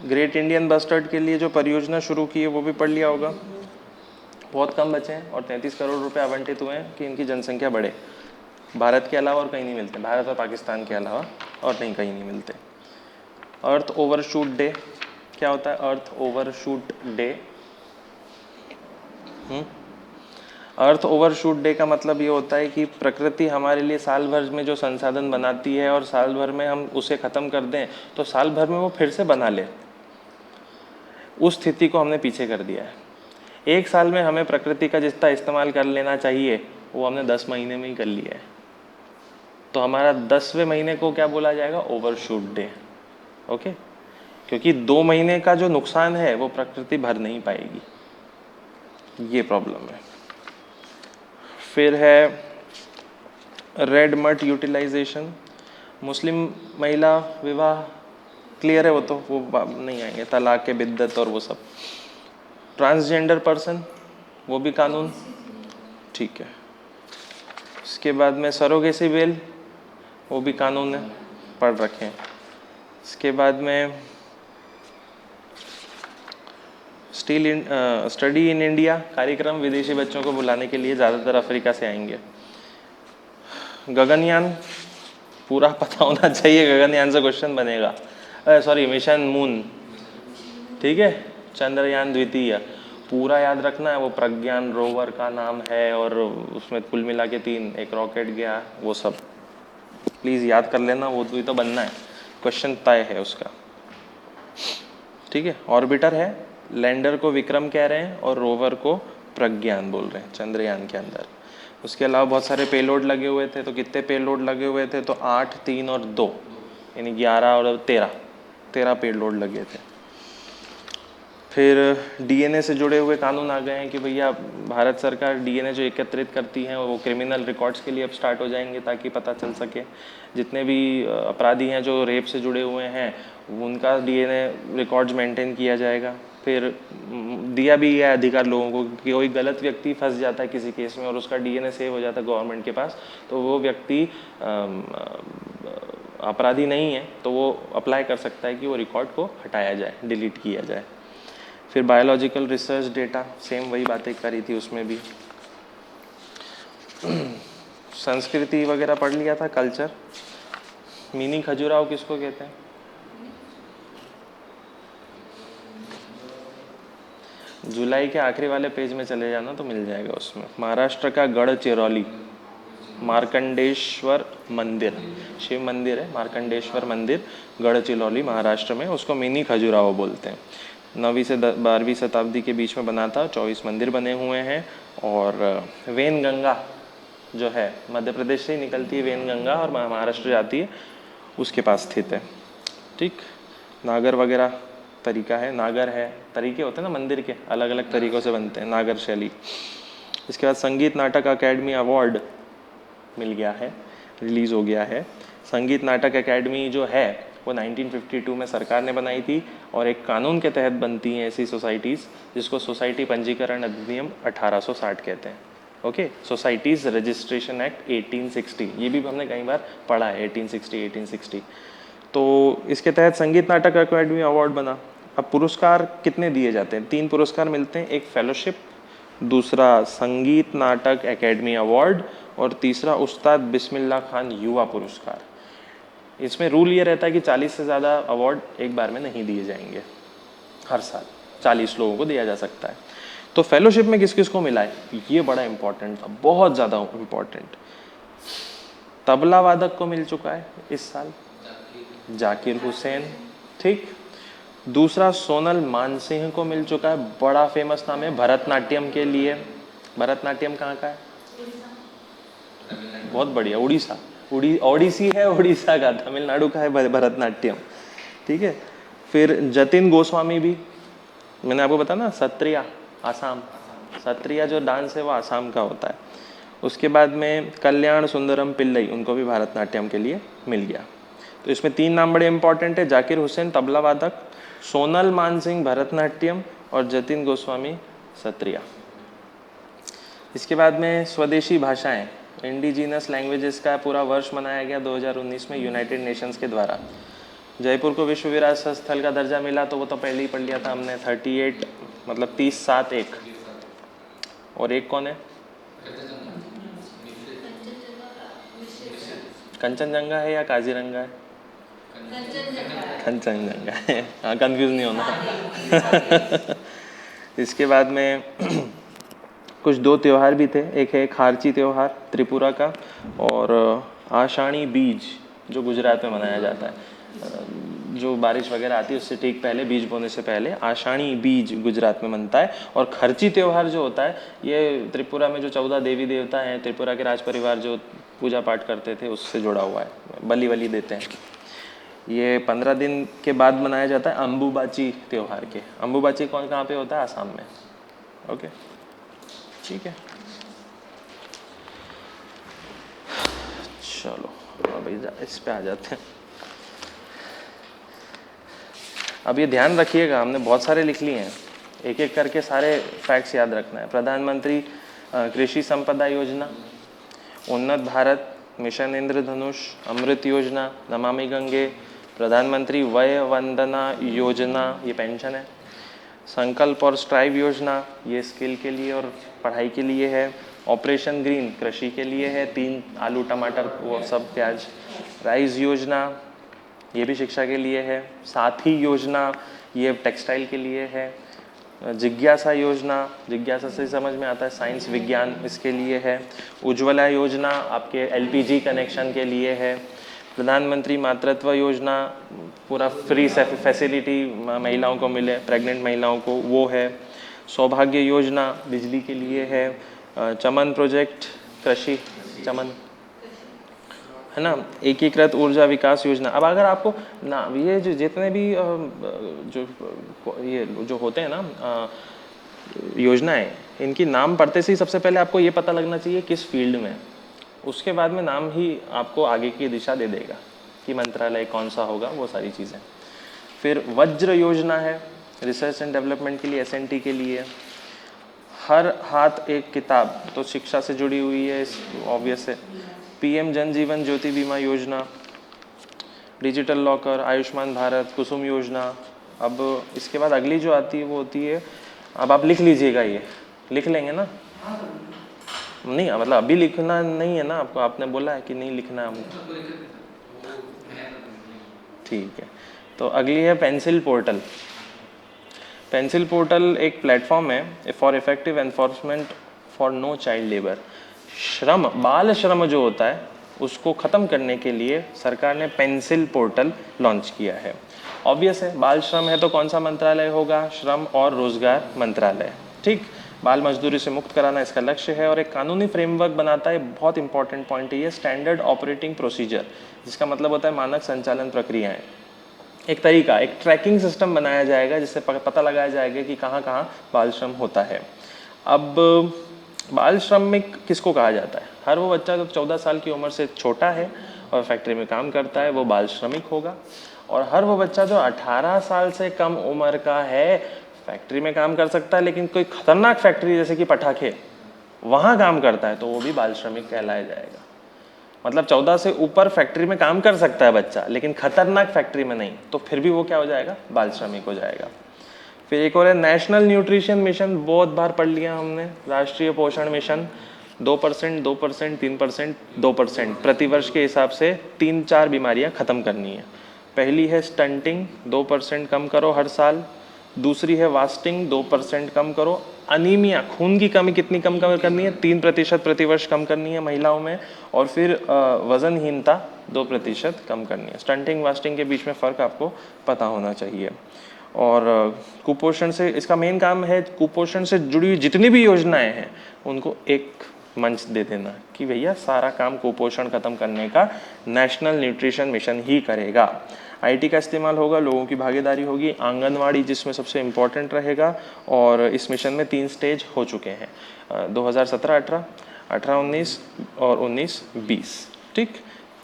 ग्रेट इंडियन बस्टर्ड के लिए जो परियोजना शुरू की है वो भी पढ़ लिया होगा। बहुत कम बचे हैं और 33 करोड़ रुपए आवंटित हुए हैं कि इनकी जनसंख्या बढ़े। भारत के अलावा और कहीं नहीं मिलते, भारत और पाकिस्तान के अलावा और कहीं नहीं मिलते। अर्थ ओवरशूट डे क्या होता है? अर्थ ओवरशूट डे, अर्थ ओवरशूट डे का मतलब ये होता है कि प्रकृति हमारे लिए साल भर में जो संसाधन बनाती है और साल भर में हम उसे ख़त्म कर दें तो साल भर में वो फिर से बना ले, उस स्थिति को हमने पीछे कर दिया है। एक साल में हमें प्रकृति का जितना इस्तेमाल कर लेना चाहिए वो हमने 10 महीने में ही कर लिया है। तो हमारा 10वें महीने को क्या बोला जाएगा? Overshoot day. ओके, क्योंकि 2 महीने का जो नुकसान है वो प्रकृति भर नहीं पाएगी, ये प्रॉब्लम है। फिर है रेड मट यूटिलाइजेशन, मुस्लिम महिला विवाह क्लियर है, वो नहीं आएंगे, तलाक के बिद्दत और वो सब। ट्रांसजेंडर पर्सन वो भी कानून, ठीक है। इसके बाद में सरोगेसी बेल वो भी कानून है, पढ़ रखे हैं। इसके बाद में स्टडी इन इंडिया कार्यक्रम, विदेशी बच्चों को बुलाने के लिए, ज़्यादातर अफ्रीका से आएंगे। गगनयान पूरा पता होना चाहिए, गगनयान से क्वेश्चन बनेगा। सॉरी, मिशन मून, ठीक है। चंद्रयान द्वितीय पूरा याद रखना है, वो प्रज्ञान रोवर का नाम है और उसमें कुल मिला के 3, एक रॉकेट गया, वो सब प्लीज़ याद कर लेना, वो भी तो बनना है, क्वेश्चन तय है उसका, ठीक है। ऑर्बिटर है, लैंडर को विक्रम कह रहे हैं और रोवर को प्रज्ञान बोल रहे हैं चंद्रयान के अंदर। उसके अलावा बहुत सारे पेलोड लगे हुए थे, तो कितने पेलोड लगे हुए थे? तो 8, 3 और 2, यानी 11 और 13 पेलोड लगे थे। फिर डीएनए से जुड़े हुए कानून आ गए हैं कि भैया भारत सरकार डीएनए जो एकत्रित करती है वो क्रिमिनल रिकॉर्ड्स के लिए अब स्टार्ट हो जाएंगे, ताकि पता चल सके जितने भी अपराधी हैं जो रेप से जुड़े हुए हैं उनका डीएनए रिकॉर्ड्स मेंटेन किया जाएगा। फिर दिया भी है अधिकार लोगों को कि कोई गलत व्यक्ति फंस जाता है किसी केस में और उसका डीएनए सेव हो जाता है गवर्नमेंट के पास, तो वो व्यक्ति अपराधी नहीं है तो वो अप्लाई कर सकता है कि वो रिकॉर्ड को हटाया जाए, डिलीट किया जाए। फिर बायोलॉजिकल रिसर्च डेटा, सेम वही बातें करी थी उसमें भी। संस्कृति वगैरह पढ़ लिया था, कल्चर। मिनी खजुराहो किसको कहते हैं? जुलाई के आखिरी वाले पेज में चले जाना तो मिल जाएगा उसमें। महाराष्ट्र का गढ़चिरौली मार्कंडेश्वर मंदिर, शिव मंदिर है, मार्कंडेश्वर मंदिर गढ़चिरौली महाराष्ट्र में, उसको मिनी खजुराहो बोलते हैं। 9वीं से 12वीं शताब्दी के बीच में बना था, 24 मंदिर बने हुए हैं। और वेन गंगा जो है मध्य प्रदेश से ही निकलती है, वेन गंगा, और महाराष्ट्र जाती है, उसके पास स्थित है, ठीक। नागर वगैरह तरीका है, नागर है, तरीके होते हैं ना मंदिर के, अलग अलग तरीक़ों से बनते हैं, नागर शैली। इसके बाद संगीत नाटक अकेडमी अवार्ड मिल गया है, रिलीज़ हो गया है। संगीत नाटक अकेडमी जो है वो 1952 में सरकार ने बनाई थी और एक कानून के तहत बनती हैं ऐसी सोसाइटीज़ जिसको सोसाइटी पंजीकरण अधिनियम 1860 कहते हैं। ओके, सोसाइटीज़ रजिस्ट्रेशन एक्ट 1860, ये भी हमने कई बार पढ़ा है, 1860। तो इसके तहत संगीत नाटक अकेडमी अवार्ड बना। अब पुरस्कार कितने दिए जाते हैं? 3 पुरस्कार मिलते हैं, एक फेलोशिप, दूसरा संगीत नाटक एकेडमी अवार्ड और तीसरा उस्ताद बिस्मिल्लाह खान युवा पुरस्कार। इसमें रूल ये रहता है कि 40 से ज़्यादा अवार्ड एक बार में नहीं दिए जाएंगे, हर साल 40 लोगों को दिया जा सकता है। तो फेलोशिप में किस किस को मिला है, ये बड़ा इंपॉर्टेंट था, बहुत ज़्यादा इंपॉर्टेंट। तबला वादक को मिल चुका है इस साल, जाकिर हुसैन, ठीक। दूसरा सोनल मानसिंह को मिल चुका है, बड़ा फेमस नाम है भरतनाट्यम के लिए। भरतनाट्यम कहाँ का है? बहुत बढ़िया, उड़ीसा, ओडिसी है उड़ीसा का, तमिलनाडु का है भरतनाट्यम, ठीक है। फिर जतिन गोस्वामी भी, मैंने आपको बताया ना, सत्रिया, आसाम, सत्रिया जो डांस है वो आसाम का होता है। उसके बाद में कल्याण सुंदरम पिल्लई, उनको भी भरतनाट्यम के लिए मिल गया। तो इसमें 3 नाम बड़े इंपॉर्टेंट है, जाकिर हुसैन तबला वादक, सोनल मानसिंह भरतनाट्यम और जतिन गोस्वामी सत्रिया। इसके बाद में स्वदेशी भाषाएं, इंडिजिनस लैंग्वेजेस का पूरा वर्ष मनाया गया 2019 में यूनाइटेड नेशंस के द्वारा। जयपुर को विश्व विरासत स्थल का दर्जा मिला, तो वो तो पहले ही पढ़ लिया था हमने, 38 मतलब 30-7-1। और एक कौन है? कंचनजंगा है या काजीरंगा है? कंचनजंगा है, हाँ, कंफ्यूज नहीं होना। इसके बाद में कुछ 2 त्यौहार भी थे, एक है खारची त्यौहार त्रिपुरा का, और आषाढ़ी बीज जो गुजरात में मनाया जाता है। जो बारिश वगैरह आती है उससे ठीक पहले, बीज बोने से पहले आषाढ़ी बीज गुजरात में मनता है। और खर्ची त्यौहार जो होता है ये त्रिपुरा में जो 14 देवी देवता हैं, त्रिपुरा के राज परिवार जो पूजा पाठ करते थे उससे जुड़ा हुआ है, बलि वली देते हैं। ये 15 दिन के बाद मनाया जाता है अम्बुबाची त्यौहार के। अम्बुबाची कहाँ पे होता है? आसाम में। ओके, ठीक है, चलो अभी इस पे आ जाते हैं। अब ये ध्यान रखिएगा, हमने बहुत सारे लिख लिए हैं, एक एक करके सारे फैक्ट्स याद रखना है। प्रधानमंत्री कृषि संपदा योजना, उन्नत भारत मिशन इंद्रधनुष, अमृत योजना, नमामि गंगे, प्रधानमंत्री वय वंदना योजना ये पेंशन है, संकल्प और स्ट्राइव योजना ये स्किल के लिए और पढ़ाई के लिए है, ऑपरेशन ग्रीन कृषि के लिए है, 3 आलू टमाटर वो सब प्याज, राइज योजना ये भी शिक्षा के लिए है, साथी योजना ये टेक्सटाइल के लिए है, जिज्ञासा योजना, जिज्ञासा से समझ में आता है साइंस विज्ञान, इसके लिए है, उज्ज्वला योजना आपके एलपीजी कनेक्शन के लिए है, प्रधानमंत्री मातृत्व योजना पूरा फ्री फैसिलिटी महिलाओं को मिले, प्रेग्नेंट महिलाओं को, वो है, सौभाग्य योजना बिजली के लिए है, चमन प्रोजेक्ट कृषि चमन है ना, एकीकृत ऊर्जा विकास योजना। अब अगर आपको ना ये जो जितने भी जो होते हैं ना योजनाएं, इनकी नाम पढ़ते से ही सबसे पहले आपको ये पता लगना चाहिए किस फील्ड में, उसके बाद में नाम ही आपको आगे की दिशा दे देगा कि मंत्रालय कौन सा होगा, वो सारी चीज़ें। फिर वज्र योजना है रिसर्च एंड डेवलपमेंट के लिए, एसएनटी के लिए। हर हाथ एक किताब तो शिक्षा से जुड़ी हुई है, ऑब्वियस है। पीएम जन जीवन ज्योति बीमा योजना, डिजिटल लॉकर, आयुष्मान भारत, कुसुम योजना। अब इसके बाद अगली जो आती है वो होती है, अब आप लिख लीजिएगा, ये लिख लेंगे ना? नहीं मतलब अभी लिखना नहीं है ना आपको, आपने बोला है कि नहीं लिखना है हमको, ठीक है। तो अगली है पेंसिल पोर्टल। पेंसिल पोर्टल एक प्लेटफॉर्म है for effective enforcement for no child labour. श्रम, बाल श्रम जो होता है उसको ख़त्म करने के लिए सरकार ने पेंसिल पोर्टल लॉन्च किया है। ऑब्वियस है, बाल श्रम है तो कौन सा मंत्रालय होगा? श्रम और रोजगार मंत्रालय, ठीक। बाल मजदूरी से मुक्त कराना इसका लक्ष्य है और एक कानूनी फ्रेमवर्क बनाता है। बहुत इंपॉर्टेंट पॉइंट है ये, स्टैंडर्ड ऑपरेटिंग प्रोसीजर, जिसका मतलब होता है मानक संचालन प्रक्रियाएं। एक तरीका, एक ट्रैकिंग सिस्टम बनाया जाएगा जिससे पता लगाया जाएगा कि कहाँ कहाँ बाल श्रम होता है। अब बाल श्रमिक किसको कहा जाता है? हर वो बच्चा जो 14 साल की उम्र से छोटा है और फैक्ट्री में काम करता है वो बाल श्रमिक होगा, और हर वो बच्चा जो 18 साल से कम उम्र का है, फैक्ट्री में काम कर सकता है लेकिन कोई खतरनाक फैक्ट्री जैसे कि पटाखे वहाँ काम करता है तो वो भी बाल श्रमिक कहलाया जाएगा। मतलब 14 से ऊपर फैक्ट्री में काम कर सकता है बच्चा लेकिन खतरनाक फैक्ट्री में नहीं, तो फिर भी वो क्या हो जाएगा? बाल श्रमिक हो जाएगा। फिर एक और है नेशनल न्यूट्रिशन मिशन, बहुत बार पढ़ लिया हमने। राष्ट्रीय पोषण मिशन 2%, 2%, 3%, 2% प्रतिवर्ष के हिसाब से 3-4 बीमारियां खत्म करनी है। पहली है स्टंटिंग, 2% कम करो हर साल। दूसरी है वास्टिंग, 2% कम करो। अनीमिया, खून की कमी कितनी कम करनी है? 3% प्रतिवर्ष कम करनी है महिलाओं में। और फिर वजनहीनता 2% कम करनी है। स्टंटिंग वास्टिंग के बीच में फ़र्क आपको पता होना चाहिए। और कुपोषण से, इसका मेन काम है कुपोषण से जुड़ी हुई जितनी भी योजनाएं हैं उनको एक मंच दे देना कि भैया सारा काम कुपोषण खत्म करने का नेशनल न्यूट्रिशन मिशन ही करेगा। आईटी का इस्तेमाल होगा, लोगों की भागीदारी होगी, आंगनवाड़ी जिसमें सबसे इम्पोर्टेंट रहेगा। और इस मिशन में 3 स्टेज हो चुके हैं, 2017-18, 18-19 और 19-20, ठीक।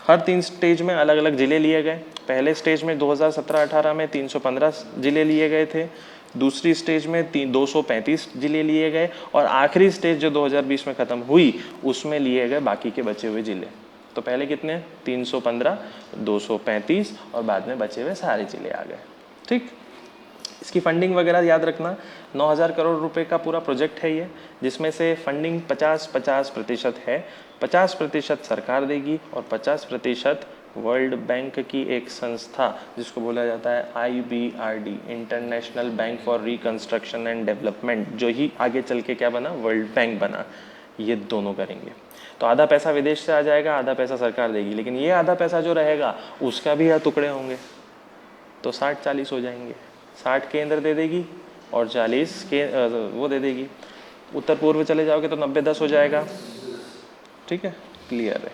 हर 3 स्टेज में अलग अलग ज़िले लिए गए। पहले स्टेज में 2017-18 में 315 ज़िले लिए गए थे, दूसरी स्टेज में 235 ज़िले लिए गए, और आखिरी स्टेज जो 2020 में ख़त्म हुई उसमें लिए गए बाकी के बचे हुए ज़िले। तो पहले कितने? 315, 235 और बाद में बचे हुए सारे ज़िले आ गए। ठीक, इसकी फंडिंग वगैरह याद रखना, 9,000 करोड़ रुपए का पूरा प्रोजेक्ट है ये, जिसमें से फंडिंग 50-50% है। 50% सरकार देगी और 50% वर्ल्ड बैंक की एक संस्था जिसको बोला जाता है IBRD, international bank for reconstruction and development, जो ही आगे चल के क्या बना? वर्ल्ड बैंक बना। ये दोनों करेंगे। तो आधा पैसा विदेश से आ जाएगा, आधा पैसा सरकार देगी, लेकिन ये आधा पैसा जो रहेगा उसका भी टुकड़े होंगे, तो 60-40 हो जाएंगे। 60 केंद्र दे देगी और 40 के वो दे देगी। उत्तर पूर्व चले जाओगे तो 90-10 हो जाएगा। ठीक है, क्लियर है।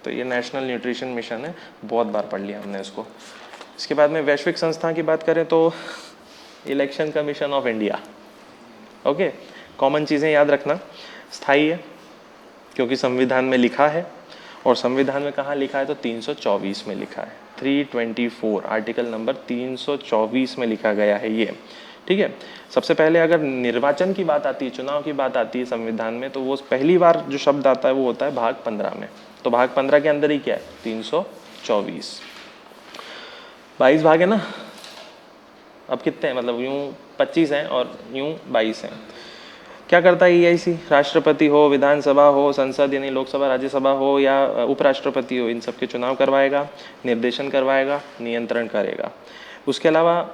तो ये नेशनल न्यूट्रिशन मिशन है, बहुत बार पढ़ लिया हमने इसको। इसके बाद में वैश्विक संस्था की बात करें तो election commission of India. Okay, common चीज़ें याद रखना, स्थायी है क्योंकि संविधान में लिखा है, और संविधान में कहाँ लिखा है? तो 324 में लिखा है, 324 आर्टिकल नंबर 324 में लिखा गया है ये। ठीक है, सबसे पहले अगर निर्वाचन की बात आती है, चुनाव की बात आती है संविधान में, तो वो पहली बार जो शब्द आता है वो होता है भाग 15 में। तो भाग 15 के अंदर ही क्या है? 324। 22 भाग है ना, अब कितने हैं? मतलब यूँ 25 हैं और यूँ 22 हैं। क्या करता है EIC? राष्ट्रपति हो, विधानसभा हो, संसद यानी लोकसभा राज्यसभा हो या उपराष्ट्रपति हो, इन सब के चुनाव करवाएगा, निर्देशन करवाएगा, नियंत्रण करेगा। उसके अलावा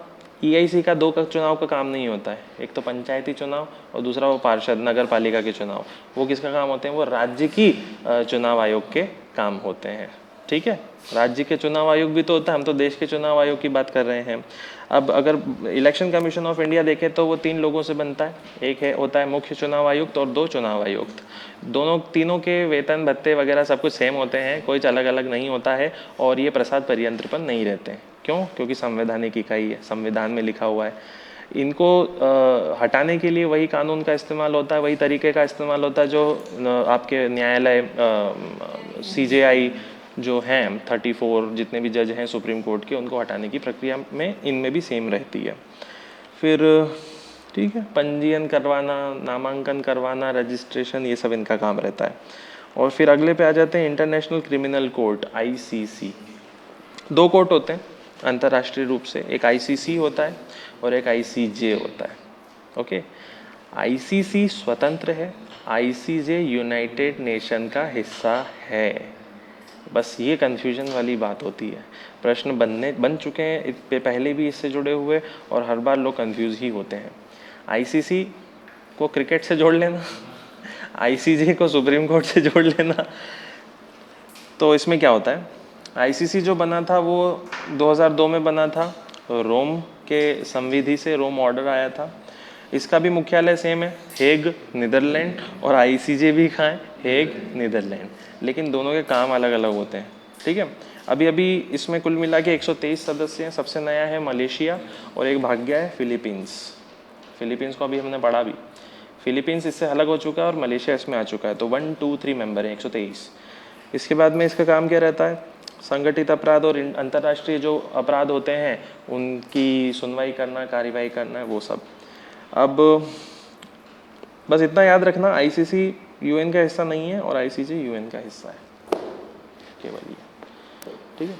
EIC का 2 का चुनाव का काम नहीं होता है, एक तो पंचायती चुनाव और दूसरा वो पार्षद नगर पालिका के चुनाव। वो किसका काम होते हैं? वो राज्य की चुनाव आयोग के काम होते हैं। ठीक है, राज्य के चुनाव आयोग भी तो होता है, हम तो देश के चुनाव आयोग की बात कर रहे हैं। अब अगर इलेक्शन कमीशन ऑफ इंडिया देखें तो वो 3 लोगों से बनता है, एक है होता है मुख्य चुनाव आयुक्त और 2 चुनाव आयुक्त। तीनों के वेतन भत्ते वगैरह सब कुछ सेम होते हैं, कोई अलग अलग नहीं होता है, और ये प्रसाद परियंत्र पर नहीं रहते हैं। क्यों? क्योंकि संवैधानिक इकाई है, संविधान में लिखा हुआ है। इनको हटाने के लिए वही कानून का इस्तेमाल होता है, वही तरीके का इस्तेमाल होता है जो आपके न्यायालय CJI जो हैं 34 जितने भी जज हैं सुप्रीम कोर्ट के, उनको हटाने की प्रक्रिया में इनमें भी सेम रहती है। फिर ठीक है, पंजीयन करवाना, नामांकन करवाना, रजिस्ट्रेशन, ये सब इनका काम रहता है। और फिर अगले पे आ जाते हैं international criminal court ICC। 2 court होते हैं अंतर्राष्ट्रीय रूप से, एक ICC होता है और एक ICJ होता है। ओके, ICC स्वतंत्र है, ICJ यूनाइटेड नेशन का हिस्सा है। बस ये कन्फ्यूजन वाली बात होती है, प्रश्न बन चुके हैं इस पे पहले भी इससे जुड़े हुए, और हर बार लोग कंफ्यूज ही होते हैं। ICC को क्रिकेट से जोड़ लेना, ICJ को सुप्रीम कोर्ट से जोड़ लेना। तो इसमें क्या होता है, ICC जो बना था वो 2002 में बना था, रोम के संविधि से रोम ऑर्डर आया था। इसका भी मुख्यालय सेम है, हेग नीदरलैंड, और ICJ भी कहाँ है? हेग नीदरलैंड, लेकिन दोनों के काम अलग अलग होते हैं। ठीक है, अभी इसमें कुल मिला के 123 सदस्य हैं। सबसे नया है मलेशिया और एक भाग गया है फिलीपींस। फिलीपींस को अभी हमने पढ़ा भी, फिलीपींस इससे अलग हो चुका है और मलेशिया इसमें आ चुका है। तो 1, 2, 3 मेंबर हैं, 123। इसके बाद में इसका काम क्या रहता है? संगठित अपराध और अंतर्राष्ट्रीय जो अपराध होते हैं उनकी सुनवाई करना, कार्यवाही करना है, वो सब। अब बस इतना याद रखना, ICC UN का हिस्सा नहीं है और ICJ UN का हिस्सा है, केवल ये। ठीक है।